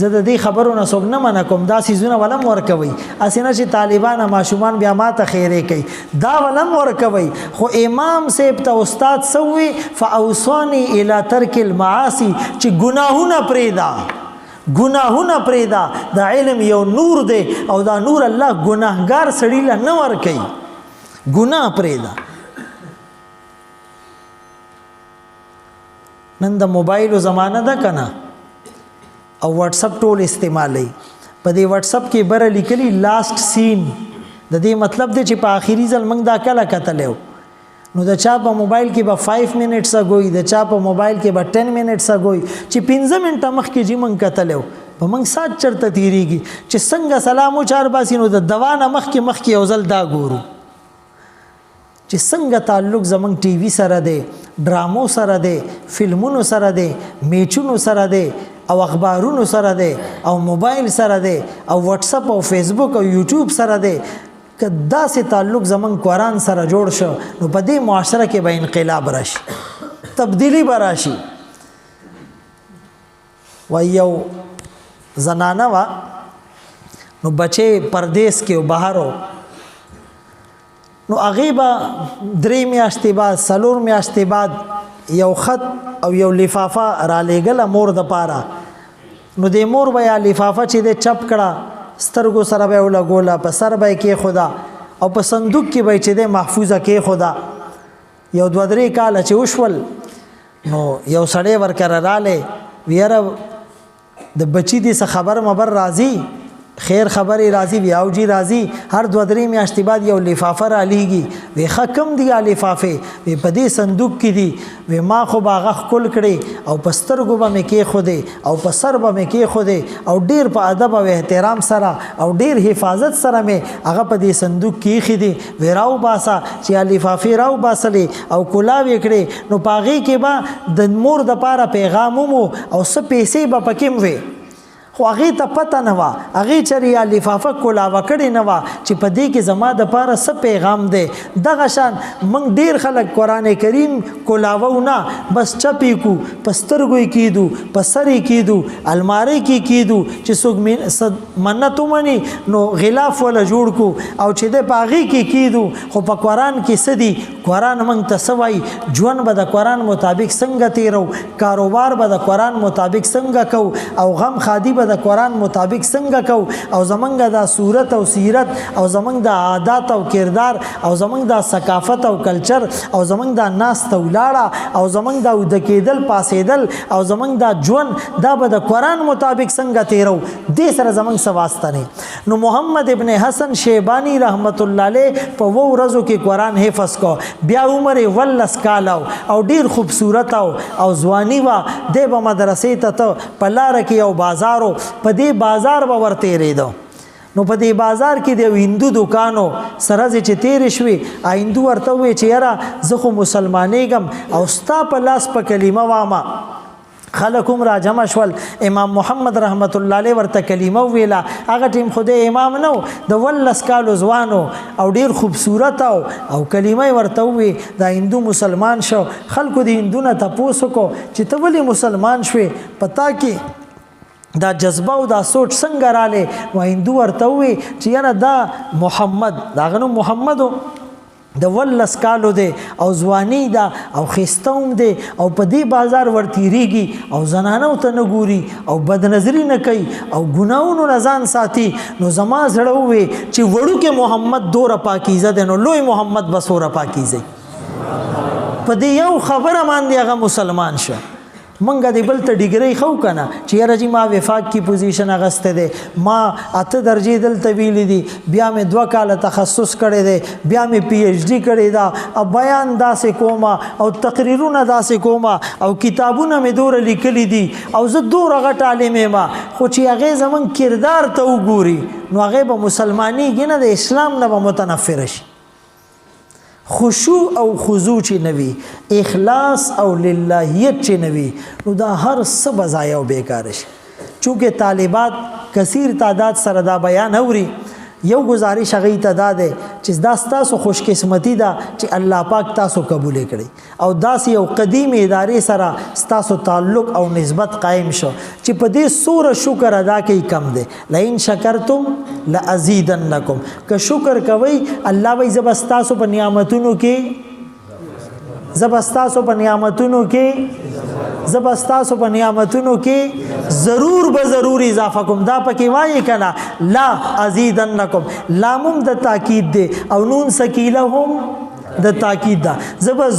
زه د دې خبرو نه څوک نه منع کوم، دا څیزونه ولم ورکوئ. هسې نه چې طالبان ماشومان بیا ماته خیرې کوي، دا ولم ورکوئ. خو امام صاحب ته استاد څه ووایي فاوصاني الی ترک المعاصي چې ګناهونه پرېږده، ګناهونه پرېږده. د علم یو نور دی او دا نور الله ګناهګار سړي له نه ورکوي. ګناه پرېږده. نن د موبایلو زمانه ده که نه او واتساپ ټول استعمالوي. په دې واتساپ کې بره لیکلي لاست سین، د دې مطلب دی چې په آخري ځل موږ دا کله کتلی نو د چا په موبایل کې به 5 منټس اګوي، د چا په موبایل کې به 10 منټس اګوي چې 15 منټه مخکې چې موږ کتلی په موږ سات چرته تیریږي چې څنګه سلام وچار باسي نو د دوا نه مخکې یو ځل دا ګورو چې څنګه تعلق زمونږ ټي وي سره دی، ډرامو سره دی، فلمونو سره دی، میچونو سره دی او اخبارونو سره دی او موبایل سره دی او واتساپ او فیسبوک او یوټیوب سره دی. که داسې تعلق زمونږ قرآن سره جوړ شو نو په دې معاشره کې به انقلاب راشي، تبدیلی به راشي. و یو زنانه وه نو بچې پردیس کې و بهر نو هغې به 3 میاشتې بعد 4 میاشتې بعد یو خط او یو لفافه را لېږله مور د پاره. نو د مور به یا لفافه چې دی چپ کړه، سترګو سره به یې ولګوله، په سر به یې کېښوده او په صندوق کې به یې چې دی محفوظه کېښوده. یو 2-3 کاله چې وشول نو یو سړی ورکره رالی وی یاره د بچي دې څه خبر مبر راځي، خیر خبرې راځي، وی او جی راځي. هر 2-3 میاشتې بعد یو لفافه را لیږي. وی ښه کم دي لفافې؟ وی په دې صندوق کې دي. وی ما خو به هغه ښکل کړې او په سترګو به مې کېښودې او په سر به مې کېښودې او ډېر په ادب او احترام سره او ډېر حفاظت سره مې هغه په دې صندوق کې ایښې دي. وی راوباسه چې لفافې راوباسلې او کلاوې کړې نو په هغې کې به د مور دپاره پیغام ومو او څه پیسې به پکې وې. خو هغې ته پته نه وه، هغې چرې یا لفافه کولاوه کړې نه وه چې په دې کې زما دپاره څه پیغام دی. دغه شان موږ ډېر خلک قرآن کریم کولاوو نه، بس چپې کو، په سترګو یې کېدو، په سر یې کېدو، المارۍ کې کېدو چې څوک منت ومني نو غلاف وله جوړ کو او چې دی په هغې کې کېدو. خو په قرآن کې څه دي؟ قرآن موږ ته څه وایي؟ ژوند به د قرآن مطابق څنګه تیرو، کاروبار به د قرآن مطابق څنګه کو او غم خادي به د قرآن مطابق څنګه کو او زمونږ دا صورت او سیرت او زمونږ دا عادات او کردار او زمونږ دا ثقافت او کلچر او زمونږ دا ناست ولاړه او زمونږ دا وده کېدل پاسېدل او زمونږ دا ژوند دا به د قرآن مطابق څنګه تیرو، دې سره زمونږ څه واسطه نه. نو محمد ابن حسن شیبانی رحمت الله علیه په 2 ورځو کې قرآن حفظ کو. بیا عمر 19 کاله او ډېر خوبصورت او ځواني وه. دی به مدرسې ته په لاره کې یو بازارو، په دې بازار به ورتېرېده. نو په دې بازار کې د هندو دکانو سره چې تیرې شوې، هندو ورته ووایي چې یاره زه خو مسلمانېږم او ستا په لاس په کلمه وامه. خلک هم را جمع شول. امام محمد رحمت الله علیه ورته کلمه وویله. هغه ټیم خو د امام نه و، د 19 کالو ځوان او ډېر خوبصورت او کلمه یې ورته ووی. دا هندو مسلمان شو. خلکو د هندو نه تپوس وکړو چې ته ولې مسلمان شوې، په تا کې دا جذبه او دا سوچ څنګه رالی؟ نو هندو ورته ووی چې یاره دا محمد، د هغه نوم محمد و، د ولس کالو دی او ځواني ده او ښایسته هم دی او په دې بازار ورتېرېږي او زنانو ته نه ګوري او بدنظري نه کوي او ګناهونو نه ځان ساتي، نو زما زړه ووی چې وړوکې محمد دوره پاکیزه دی نو لوی محمد به څومره پاکیزه په دې یو خبره باندې هغه مسلمان شه. منګه دی بل ته ډیګری خو کنه چې یاره جی ما وفاق کی پوزیشن اغسته دی، ما 8 درجې دلته ویلي دي، بیا مې 2 کاله تخصص کړی دی، بیا مې پی ایچ ډي کړی دا، او بیان داسې کومه او تقریرونه داسې کومه او کتابونه مې دوره لیکلي دي او زه دوره غټ عالم یم، خو چې هغې زمونږ کردار ته وګوري نو هغې به مسلمانېږي نه، د اسلام نه به متنفره شي. خشوع او خضوع چې نوي، اخلاص او للهیت چې نوي، نو دا هر څه به ضایع او بیکاره شي. چونکې طالبات کثیر تعداد سره دا بیان اوري، یو گزارش هغې ته دا دی چې دا ستاسو خوش قسمتي ده چې الله پاک تاسو قبول کړي او داسې یو قدیم ادارې سره ستاسو تعلق او نسبت قائم شو چې په دې څومره شکر ادا کوي کم دی. لئن شکرتم لازیدنکم، که شکر کوئ الله وایي زه به ستاسو په نعمتونو کې ضرور به ضرور اضافه کوم. دا پکې وایي کنه لا ازیدنکم، لامم د تاکید دی او نون سکیله هم د تاکید ده، زه به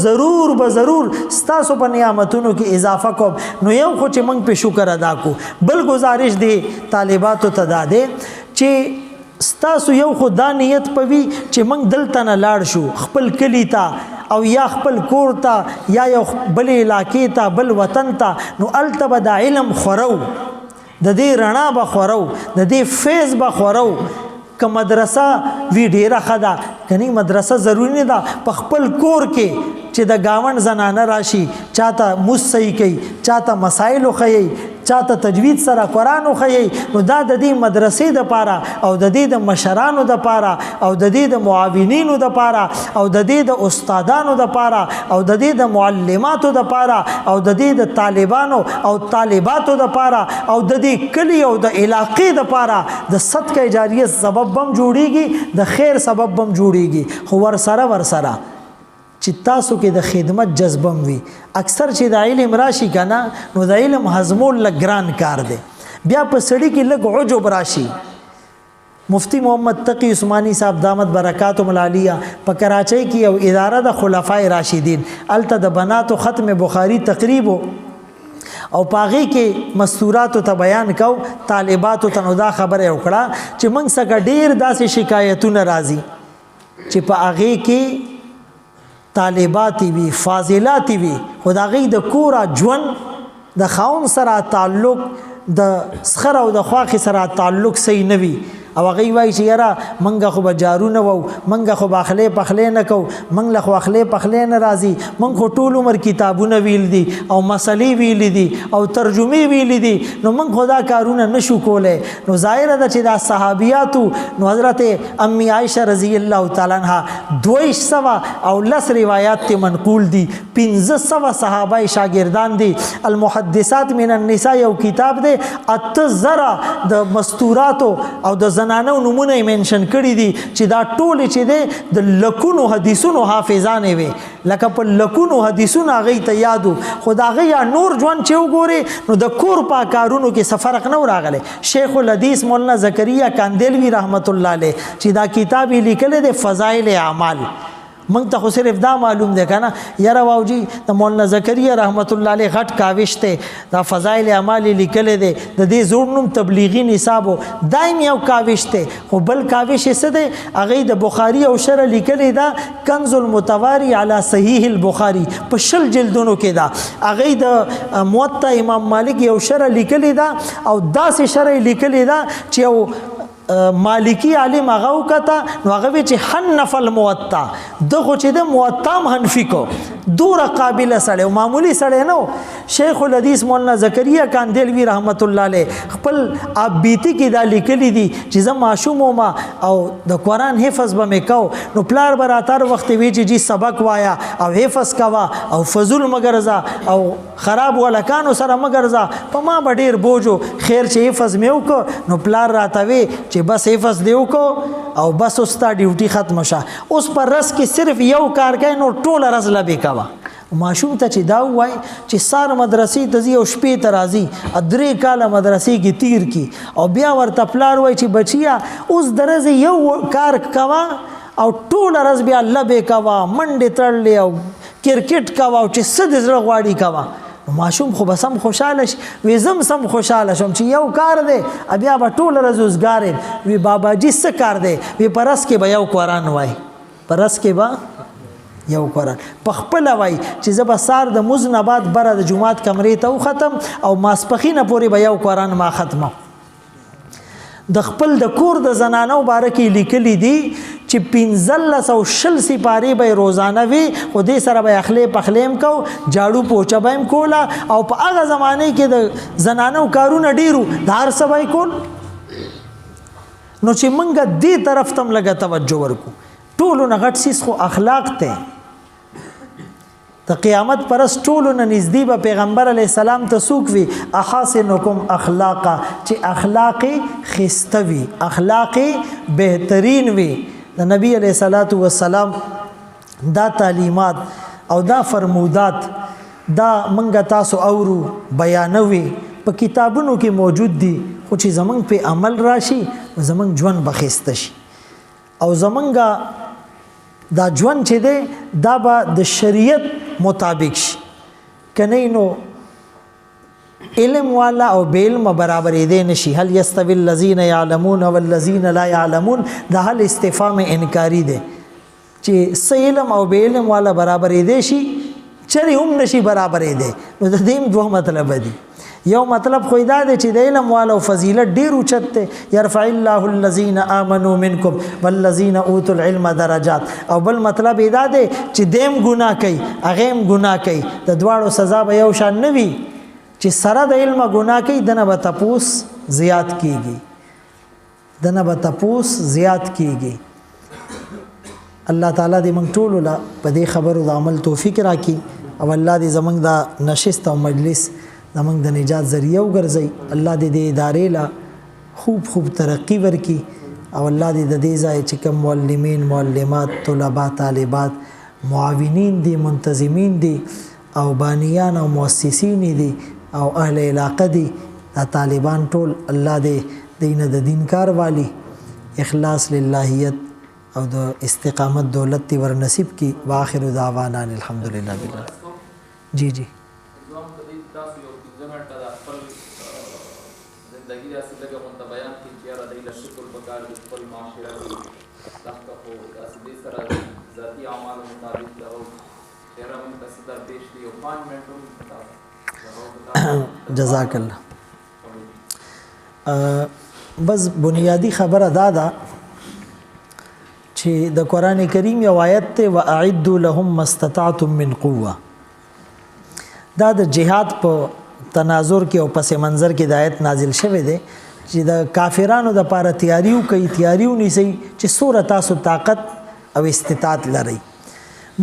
ضرور ستاسو په نعمتونو کې اضافه کوم. نو یو خو چې موږ په شکر ادا کو، بل گزارش دی طالباتو ته دا دی چې ستاسو یو خو دا نیت پوي چې موږ دلته نه لاړ شو خپل کلی ته او یا خپل کور ته یا یو بل علاقې ته بل وطن ته، نو هلته به د علم خورو، د دې رڼا به خورو، د دې فیض به خورو. که مدرسه وی ډیره ښه ده، کنی مدرسه ضروري نه ده په خپل کور کې چې د ګاونډ زنانه راشي چاته مس صحیح کوي، چاته مسایل وښیي، چاته تجوید سره قرآن وښیي، نو دا د دې مدرسې دپاره او د دې د مشرانو دپاره او د دې د معاونینو دپاره او د دې د استادانو دپاره او د دې د معلماتو دپاره او د دې د طالبانو او طالباتو دپاره او د دې کلی او د علاقې دپاره د صدقه جاریه سبب بم جوړیږي، د خیر سبب بم جوړیږي. خو ورسره چې تاسو کې د خدمت جذبم وي. اکثر چې د علم راشي کنه نو د علم هضمول لږ ګران کار دی، بیا په سړي کې لږ عجب راشي. مفتی محمد تقی عثمانی صاحب دامت برکاتهم العالیه په کراچۍ کې یو اداره د خلفای راشدین، الته د بناتو ختم بخاری تقریب او پاغي کې مستوراتو ته بیان کو، طالباتو ته نو دا خبره وکړه چې موږ څخه ډیر داسې شکایتونه راځي چې په هغې کې طالبات وي، فاضلات وي، خو د هغې د کوره ژوند د خاوند سره تعلق، د سخر او د خواښې سره تعلق صحیح نه وي. او هغې وایي چې یاره منګه خو به جارو نه وو، منګه خو به اخلی پخلی نه کو، منګ له خو اخلی پخلی نه راځي، منګ خو ټول عمر کتابونه ویل دي او مسلې ویلې دي او ترجمې ویلې دي، نو منګ خو دا کارونه نشو کولی. نو ظاهره ده چې دا صحابیاتو، نو حضرت امی عائشه رضی الله تعالی عنها 210 روایات ته منقول دي، 1500 صحابه شاگردان دي. المحدثات من النساء یو کتاب دی، 8000 د مستوراتو او د زنانو نمونه یې منشن کړي دي چې دا ټولې چې دی د لکونو حدیثونو حافظانې وي، لکه په لکونو حدیثونو هغې ته یادو، خو د هغې یا نور ژوند چې وګورې نو د کور په کارونو کې څه فرق نه راغلی. شیخ الحدیث مولانا زکریا کاندلوي رحمت الله علیه چې دا کتاب یې لیکلی دی فضایل اعمال، موږ ته خو صرف دا معلوم دی که نه یاره واوجي د مولانا زکریا رحمت الله علیه غټ کاوش دی، دا فضایل اعمال یې لیکلی دی، د دې زوړ نوم تبلیغي نصابو دایم یو کاوش دی. خو بل کاوش یې څه دی؟ هغې د بخاري او شرح لیکلی دا کنز المتواری علی صحیح البخاري په 20 جلدونو کې ده. هغې د موطا امام مالک یو شرح لیکلی ده او داسې شرح یې لیکلی ده چې یو مالکی عالم هغه وکته نو هغه وی چې حنف الموطا، دغه چې د موطا حنفي کو، دوره قابل سړی او معمولی سړی نو. شیخ الحدیث مولانا زکریا کاندلوي رحمت الله علیه خپل ابیتی کې دا لیکلی دي چې زه ماشوم وم او د قرآن حفظ به مې کو، نو پلار به راتر وخت وی چې جی سبق وایا او حفظ کوه او فضول مګرځه او خراب ولکانو سره مګرځه، په ما به ډېر بوجو، خیر چې حفظ مې وکړ نو پلار راته وی چې چې بس حفظ دیو کو او بس استا ډیوټي ختم شه. اوس پر رس کې صرف یو کار کوي نو ټول رس لبه کوا. ماشوم ته چې دا وای چې سار مدرسې ته ځي او شپې ته راځي 3 کاله مدرسې کې تیر کی او بیا ورته پلار وای چې بچیا اوس درځي یو کار کوا او ټول رس بیا لبه کوا منډه تړلې او کرکټ کوا او چې څه د زړه غواړي کوا. ماشوم خو بسم خوشاله شي وې زم سم خوشاله شم چې یو کار دی بیا به ټول رزوزګار وي. بابا جی څه کار دی وی پرس کې به یو قرآن وای پرس کې به یو قرآن په خپل وای چې زه به سار د مزن بعد بره د جمعات کمرې ته ختم او ماسپخینه پورې به یو قرآن ما ختمه. د خپل د کور د زنانو باره کې لیکلي دي چې 1520 سپارې به روزانه وي خو دې سره به اخلې پخلیم کو جاړو پوچه به هم کوله او په هغه زمانه کې د زنانو کارونه ډیرو د هر څه به کول. نو چې موږ دې طرف تم لږه توجه ورکو ټولو نه غټ سیس خو اخلاق ته د قیامت پرس ټولو نه نږدې به پیغمبر علیه السلام ته څوک وي احسنکم اخلاقا چې اخلاق ښایسته وي اخلاق بهترین وي. د نبی علیه الصلاۃ والسلام دا تعلیمات او دا فرمودات دا منګه تاسو اورو بیانوي په کتابونو کې موجود دي خو چې زمنګ په عمل راشي زمنګ ژوند بخښته شي او زمنګه دا ژوند چې دی دا به د شریعت مطابق شي کنه نو علم والا او بے علم برابر دې نشي. هل یستوی الذین یعلمون والذین لا یعلمون دا هل استفهام انکاری دی چې څه علم او بے علم والا برابر دې شي چری هم نشي برابر دې. نو د دې دوه مطلب دي. یو مطلب خو دا دی چې د علم والا او فضیلت ډیر اوچت دی يرفع الله الذين آمنوا منكم والذين اوتوا العلم درجات. او بل مطلب دا دی چې دیم ګناه کوي هغه هم ګناه کوي د دواړو سزا به یو شان نه وي. چې سره د علم ګناه کوي دنه به تپوس زیات کیږي دنه به تپوس زیات کیږي. الله تعالی دې موږ ټول له په دې خبرو د عمل توفیق راکړي او الله دې زموږ د نشست او مجلس زموږ د نجات ذریعہ وګرځي. الله دې د ادارې لا خوب ترقی ورکړي او الله دې د دې ځای چې کوم معلمین معلمات طلباء طالبات معاونین دي منتظمین دي او بانیان او مؤسسین دي او اهل علاقه دي دا طالبان ټول الله دې دینه د دین کار والی اخلاص للهیت او د استقامت دولت تی ور نصیب کی. واخر دعوانا الحمدلله بالله. جی جی زندگی داسې لږه غونډه بیان کړي چې یاره دی له شکر پکار د خپل معاشره کې دغه خو داسې دې سره ذاتي اعمالو مطابق دغه چېره مونږ ته څه درپېښ کړي یو 5 منټ هم جزاک الله. بس بنیادی خبره دا ده چې د قران کریم یو آیت ته واعدوا لهم ما استطعتم من قوه دا د جهاد په تناظر کې او پس منظر کې د آیت نازل شوه دی چې د کافرانو د پاره تیاریو کوي تیاریو نیسي چې سوره تاسو طاقت او استطاعت لري.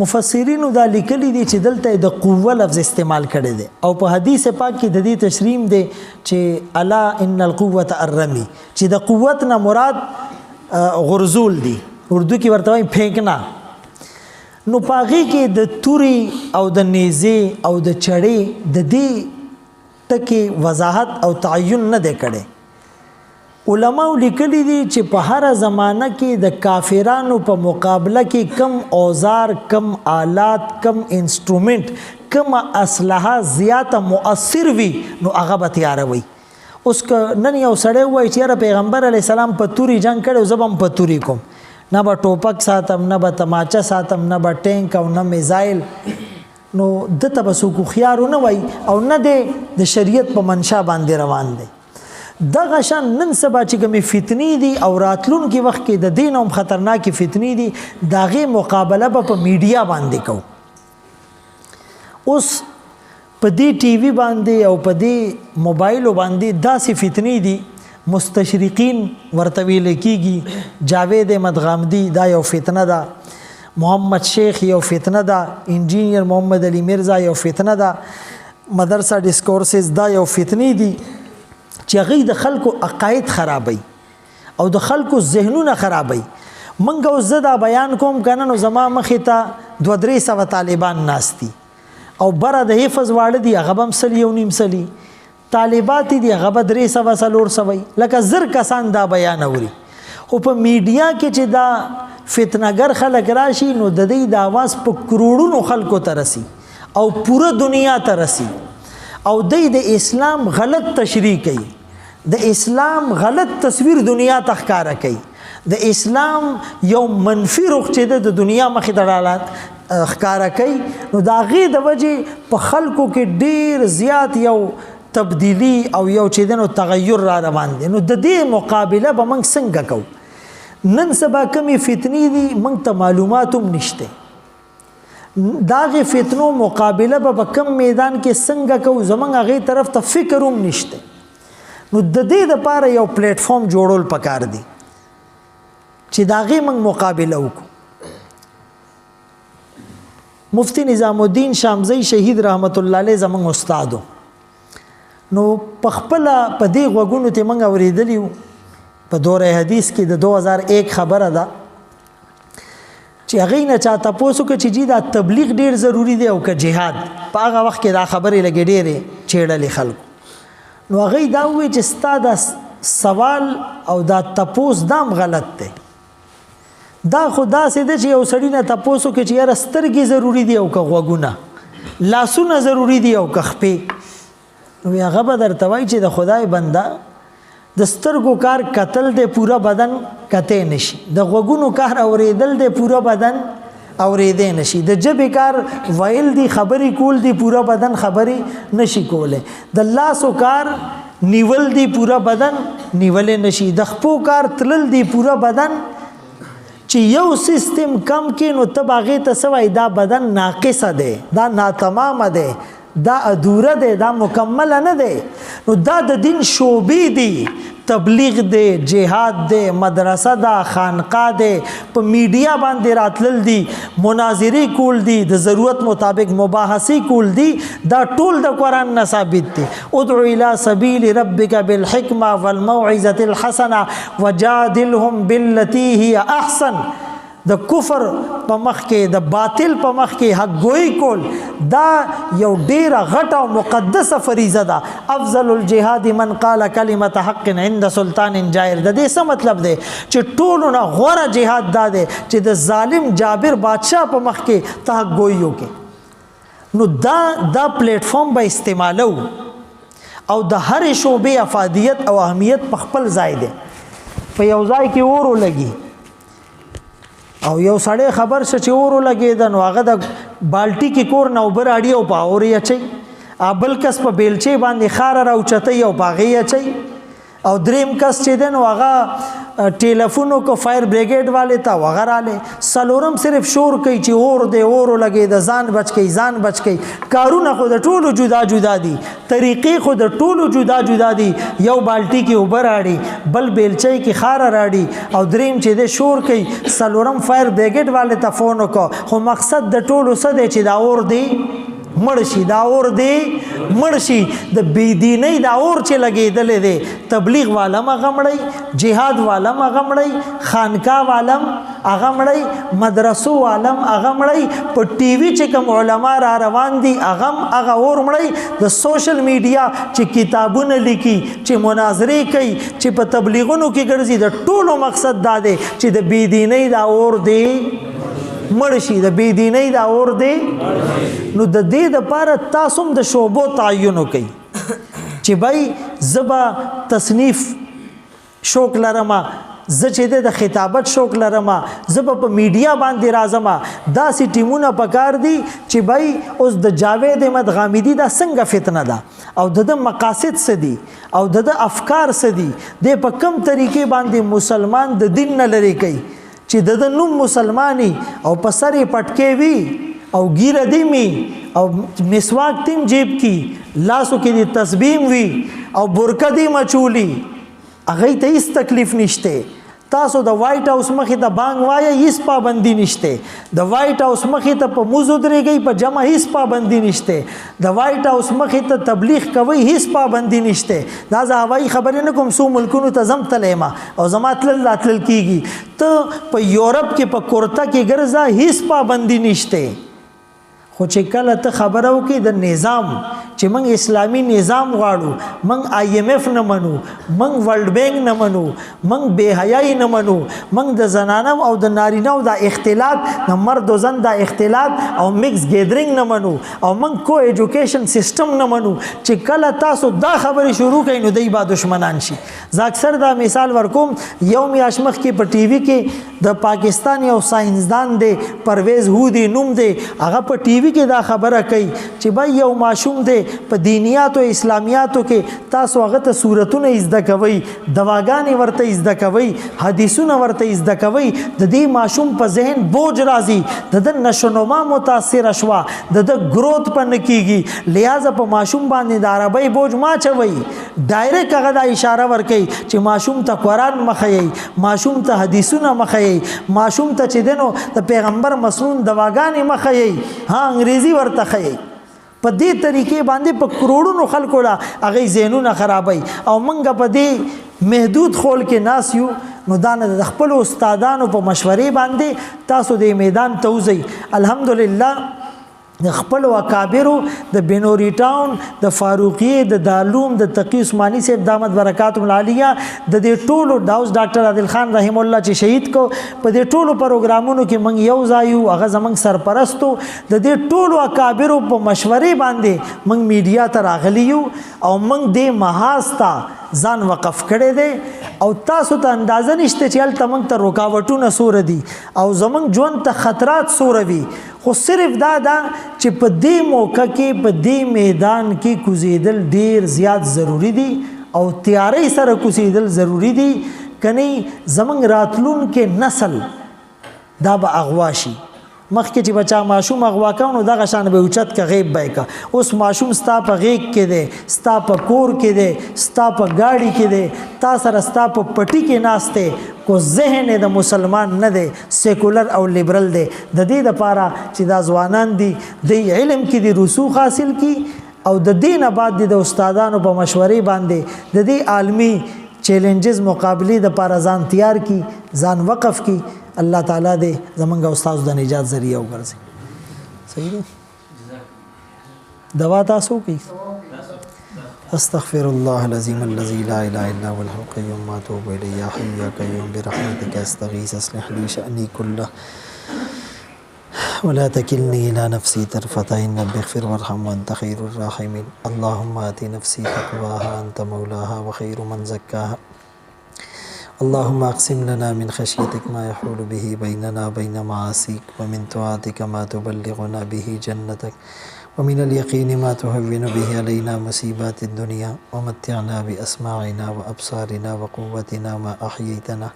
مفسرینو دا لیکلي دي چې دلته د قوه لفظ استعمال کړي دي او په حدیث پاک کې د دې تشریح دی چې الا ان القوه الرمی چې د قوت نه مراد غرزول دي اردو کې ورته وایي پھینکنا. نو پاغي کې د توري او د نیزه او د چړې د دې ټکي وضاحت او تعین نه دی کړي. علماء لیکلي دي چې په هر زمانہ کې د کافرانو په مقابله کې کم اوزار کم آلات کم انسټرومنت کم اسلحه زیاته مؤثر وي نو هغه به تیاروي. اوس نن یو سړی وایي چې پیغمبر علی السلام په توري جنگ کړو زبم په توري کوم نه به ټوپک ساتم نه به تماچه ساتم نه به ټینک او نه میزایل نو دته به څوک خيارو نه وای او نه د شریعت په منشا باندې روان دي. دغه شان نن سبا چې کومې فتنې دي او راتلون کې وخت کې د دین هم خطرناکې فتنې دي داغه مقابله په میډیا باندې کو. اوس په دې ټي وي باندې او په دې موبایل باندې داسې فتنې دي مستشرقین ورته ویل کیږي. جاوید مدغامدی دا یو فتنه ده محمد شیخ یو فتنه ده انجینیر محمد علی مرزا یو فتنه ده مدرسه ډیسکورسز دا یو فتنې دي چې هغه د خلکو عقاید خرابوي او د خلکو ذهنونه خرابوي. منګه اوس زه دا بیان کوم کنه نو زما مخې ته 200 طالبان ناستي او بره د حفظ واړه دي هغه به هم سلي او نیم سلي، طالبات دي هغه به 300 400 لکه زر کسان دا بیان اوري. خو په میډیا کې چې دا فتنهګر خلک راشي نو د دې د आवाज په کروڑونو خلکو ته رسي او پوره دنیا ته رسي او د اسلام غلط تشریح کوي، د اسلام غلط تصویر دنیا ته ښکارا کوي، د اسلام یو منفي رخ چې د دنیا مخې ته ډالات ښکارا کوي. نو د هغې د وجې په خلکو کې ډېر زیات یو تبدیلی او یو چې دی نو تغیر را روان دی. نو د دې مقابله به موږ څنګه کوو؟ نن سبا کمی فتنی دي موږ ته معلومات هم نشته، داغه فتنو مقابله به کم میدان کې څنګه کوو زمونږ هغې طرف ته فکر هم نشته. نو د دې دپاره یو پلیټ فارم جوړول پکار دي چې د هغې موږ مقابله وکړو. مفتی نظام الدین شامزی شهید رحمت الله علیه زمونږ استادو، نو پخپله په دې غوږونو ته موږ اورېدلي وو په دوره حدیث کې د 2001 خبره ده چې هغې نه چا تپوس وکړه چې جی دا تبلیغ ډېر ضروري دی او که جهاد. په هغه وخت کې دا خبرې لږې ډېرې چېړلې خلکو. نو هغې دا ووایي چې ستا دا سوال او دا تپوس دا هم غلط دی. دا خو داسې ده چې یو سړي نه تپوس وکړي چې یاره سترګې ضروري دي او که غوږونه، لاسونه ضروري دي او که خپې. نو هغه به درته وایي چې د خدای بنده د سترګو کار کتل دی پوره بدن کتی نشي، د غوږونو کار اورېدل دی پوره بدن اورېدی نشي، د ژبې کار ویل دی خبرې کول دی پوره بدن خبرې نشي کولی، د لاسو کار نیول دی پوره بدن نیولی نشي، د خپو کار تلل دی پوره بدن. چې یو سیستم کم کې نو ته به هغې ته څه وایي دا بدن ناقصه دی، دا ناتمامه دی، دا ادوره دی، دا مکمله نه دی. نو دا د دین شعبې دي، تبلیغ دی، جهاد دی، مدرسه ده، خانقاه دی، په میډیا باندې راتلل دي، مناظرې کول دي، د ضرورت مطابق مباحثې کول دي، دا ټول د قرآن نه ثابت دي. ادعو الى سبیل ربک بالحکمه والموعظه الحسنه وجادلهم بالتي هي احسن. د کفر په مخ کې د باطل په مخ کې حق گوئی کول دا یو ډیره غټه او مقدسه فریضه ده. افضل الجهاد من قال کلمه حق عند سلطان جائر. د دې څه مطلب دی چې ټولو نه غوره جهاد دا دی چې د ظالم جابر بادشاه په مخ کې ته حق گوئی وکړې. نو دا پلیټ فارم به استعمالو او د هرې شعبې افادیت او اهمیت په خپل ځای دی. په یو ځای کې اور ولګي او یو سړی خبر شه چې اور ولګېده نو هغه د بالټي کې کور نه اوبه راړي او په اور یې اچوي، بل کس په بیلچې باندې خاره راوچتوي او په هغې یې اچوي، او دریم کس چې دی نو هغه ټیلیفون وکړه فایر بریګیډ والے ته او هغه رالی، څلورم صرف شور کوي چې اور دی اور ولګېده ځان بچ کوي ځان بچ کوي. کارونه خو د ټولو جدا جدا دي، طریقې خو د ټولو جدا جدا دي. یو بالټي کې اوبه راړي، بل بیلچۍ کې خاره راړي، او دریم چې دی شور کوي، څلورم فایر بریګیډ والے ته فون وکړه. خو مقصد د ټولو څه دی چې دا اور دی مړ شي، دا اور دی مړ شي. د بېدینۍ دا اور چې لګېدلی دی تبلیغ والا هم هغه مړی، جهاد والا هم هغه مړی، خانقاه والا هم هغه مړی، مدرسو والا هم هغه مړی، په ټي وي چې کوم علما را روان دي هغه هم هغه اور مړی، د سوشل میډیا چې کتابونه لیکي، چې مناظرې کوي، چې په تبلیغونو کې ګرځي، د ټولو مقصد دا دی چې د بېدینۍ دا اور دی مړ شي، د بېدینۍ دا اور دی. نو د دې دپاره تاسو هم د شعبو تعین وکئ چې بھائی زه به تصنیف شوق لرمه، زه چې دی د خطابت شوق لرمه، زه به په میډیا باندې راځمه. داسې ټیمونه پکار دي چې بھائی اوس د جاوید احمد غامدي دا څنګه فتنه ده او د مقاصد څه دي او د افکار څه دي، دی په کم طریقې باندې مسلمان د دین نه لرې کوي چې د نوم مسلمانی او په سر یې پټکې وي او ګیره دې می او مسواک تیم جیب کی، لاسو کې دې تسبیح وي او برکه دې مچولی، هغې ته هیڅ تکلیف نشته. تاسو د وایټ هاوس مخې ته بانګ وایه هیڅ پابندي نشته د وایټ هاوس مخې ته په موزو درېږئ په جمع هیڅ پابندي نشته د وایټ هاوس مخې ته تبلیغ کوئ هیڅ پابندي نشته دا زه هوایي خبرې نه کوم څو ملکونو ته ځم تلی ما او زما تلل راتلل کېږي ته په یورپ کې په کورته کې ګرځه هیڅ پابندي نشته خو چې کله ته خبره وکړې د نظام چې موږ اسلامي نظام غواړو موږ IMF نه منو موږ ورلډ بینک نه منو موږ بې حیایي نه منو موږ د زنانو او د نارینهو دا اختلاط د مرد و زن دا اختلاط او مکس ګیدرینګ نه منو او موږ کو ایجوکیشن سیستم نه منو چې کله تاسو دا خبرې شروع کړئ نو دی با دشمنان شي زه اکثر دا مثال ورکوم یو میاشت مخکې په ټي وي کې د پاکستان یو ساينسدان دی پرویز هودي نوم دی هغه په ټي وي کې دا خبره کوي چې بای یو ماشوم دی په دینیات او اسلامیاتو کې تاسو هغه ته صورتونه زده کوئ دواګانې ورته زده کوئ حدیثونه ورته زده کوئ د دې ماشوم په ذهن بوج راځي د نشونما متاثر شوا د گروث په نکیږي لہذا په ماشوم باندې د عربی بوج ما چوي ډایرکټ هغه د اشاره ور کوي چې ماشوم ته قران مخایي ماشوم ته حدیثونه مخایي ماشوم ته چې دنو د پیغمبر مسنون دواګانې مخایي ها انګریزي ورته خایي په دې طریقې باندې په کروڑونو خلکو لا هغه ذهنونه خرابای او منګه په دې محدود خول کې ناس یو نو دا د خپل استادانو په مشورې باندې تاسو د میدان توزي الحمدلله د خپل اکابرو د بنوري ټاون د فاروقي د دارالعلوم د تقی عثماني صاحب دامت برکاتهم العالیه د دې ټولو داوس ډاکټر عادل خان رحم الله چې شهید کو په دې ټولو پروګرامونو کې موږ یو ځایو هغه زمنګ سرپرستو د دې ټولو اکابرو په مشورې باندې موږ میډیا ته راغلی یو او موږ دې محاذ ته ځان وقف کړی دی او تاسو ته اندازه نشته چې هلته موږ ته رکاوټونه سوره دي او زموږ ژوند ته خطرات سوره وي خو صرف دا چې په دې موقع کې په دې میدان کې کوزیدل ډیر زیات ضروری دي او تیاری سره کوزیدل ضروری دي کني زموږ راتلون کې نسل دا به اغوا شي مخکې چې بچا ماشوم اغوا کاونو دغه شان به اوچت کا غیب بای کا اوس ماشوم ستا په غیږ کې دی ستا په کور کې دی ستا په گاڑی کې دی تا سره ستا په پټی کې ناشته کو ذهن د مسلمان نه دی سیکولر او لیبرل دی د دې لپاره چې دا ځوانان دي د علم کې دي رسوخ حاصل کی او د دین بعد د استادانو په مشورې باندې د دې عالمی چیلنجز مقابله د لپاره ځان تیار کی ځان وقف کی الله تعالی دې زمونږ استاد د نجات ذریعہ وګرځي صحیح دی دوا تاسو کی استغفر الله العظیم الذي لا اله الا هو الحي القيوم واتوب اليه يا حي يا قيوم برحمتك استغيث اصلح لي شأني كله ولا تكلني الى نفسي طرفة عين رب اغفر وارحم وانت خير الراحمين اللهم آت نفسي تقواها انت مولاها وخير من زكاها اللهم اقسم لنا من خشيتك ما يحول به بيننا وبين معاصيك ومن طاعتك ما تبلغنا به جنتك ومن اليقين ما تهون به علينا مصيبات الدنيا ومتعنا بأسماعنا وأبصارنا وقوتنا ما أحييتنا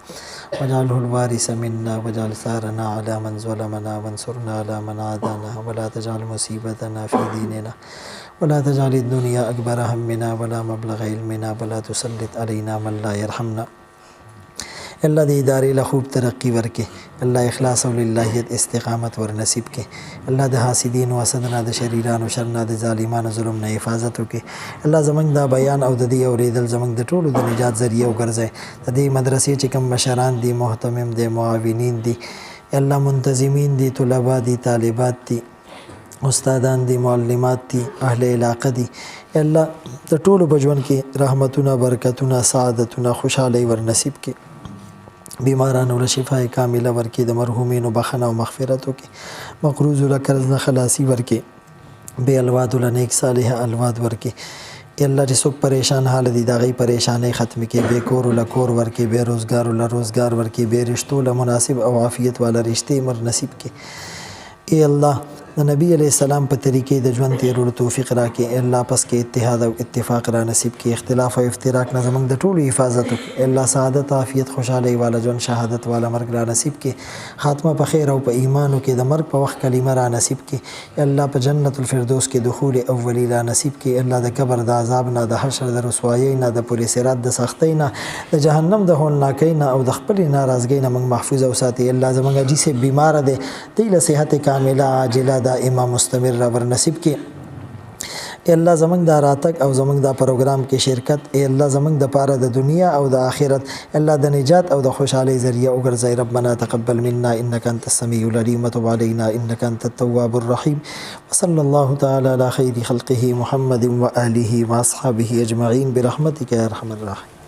واجعله الوارث منا واجعل ثارنا على من ظلمنا وانصرنا على من عادانا ولا تجعل مصيبتنا في ديننا ولا تجعل الدنيا أكبر همنا ولا مبلغ علمنا ولا تسلط علينا من لا يرحمنا الله دې ادارې له خوب ترقی ورکې الله اخلاص او للهیت استقامت ور نصیب کې الله د حاسدین او حسدنا د شریرانو شرنا د ظالمانو ظلم نه حفاظت وکې الله زمنګ دا بیان او د دې اوریدل زمنګ د ټولو د نجات ذریعہ وګرځي د دې مدرسې چې کوم مشران دي محتمم دي معاونین دي الله منتظمین دي طلباء دي طالبات دي استادان دي معلمات دي اهل علاقه دي الله د ټولو بجون کې رحمتونه برکتونه سعادتونه خوشحالي ور نصیب کې بیمارانو له شفای کامله ورکې د مرحومینو بخنه او مغفرت وکې مقروض له قرض نه خلاصي ورکې بے الواد له نیک صالح الواد ورکې الله چې څوک پریشان حال دي دا غي پریشانې ختم کې بے کور له کور ورکې بے روزګار له روزګار ورکې بے رشتو له مناسب او عافیت والا رشتې مر نصیب کې ای الله د د نبی علیہ السلام په طریقې د ژوند تیرولو توفیق راکړي الله پس کې اتحاد او اتفاق را نصیب کړي اختلاف او افتراق نه زموږ د ټولو حفاظت وکړي الله سعادت عافیت خوشحالي والا ژوند شهادت والا مرګ را نصیب کړي خاتمه په خیر او په ایمانو کې د مرګ په وخت کلمه را نصیب کړي الله په جنت الفردوس کې دخول اولی را نصیب کړي الله د قبر د عذاب نه د حشر د رسوایی نه د پولیس رات د سختۍ نه د جهنم د هولناکۍ نه او د خپل ناراضګۍ نه موږ محفوظ او ساتي الله زموږ جی سے بیمار دی دی له صحت کامله عاجله دائمه مستمر را ور نصیب کړي الله زمنګ د راتک او زمنګ د پروګرام کې شرکت الله زمنګ د پاره د دنیا او د آخرت الله د نجات او د خوشحالي ذریعہ وګرځي ربنا تقبل منا انك انت السميع العليم وتب علينا انك انت التواب الرحيم وصلى الله تعالى على خير خلقه محمد واله واصحابه اجمعين برحمتك يا ارحم الراحمين.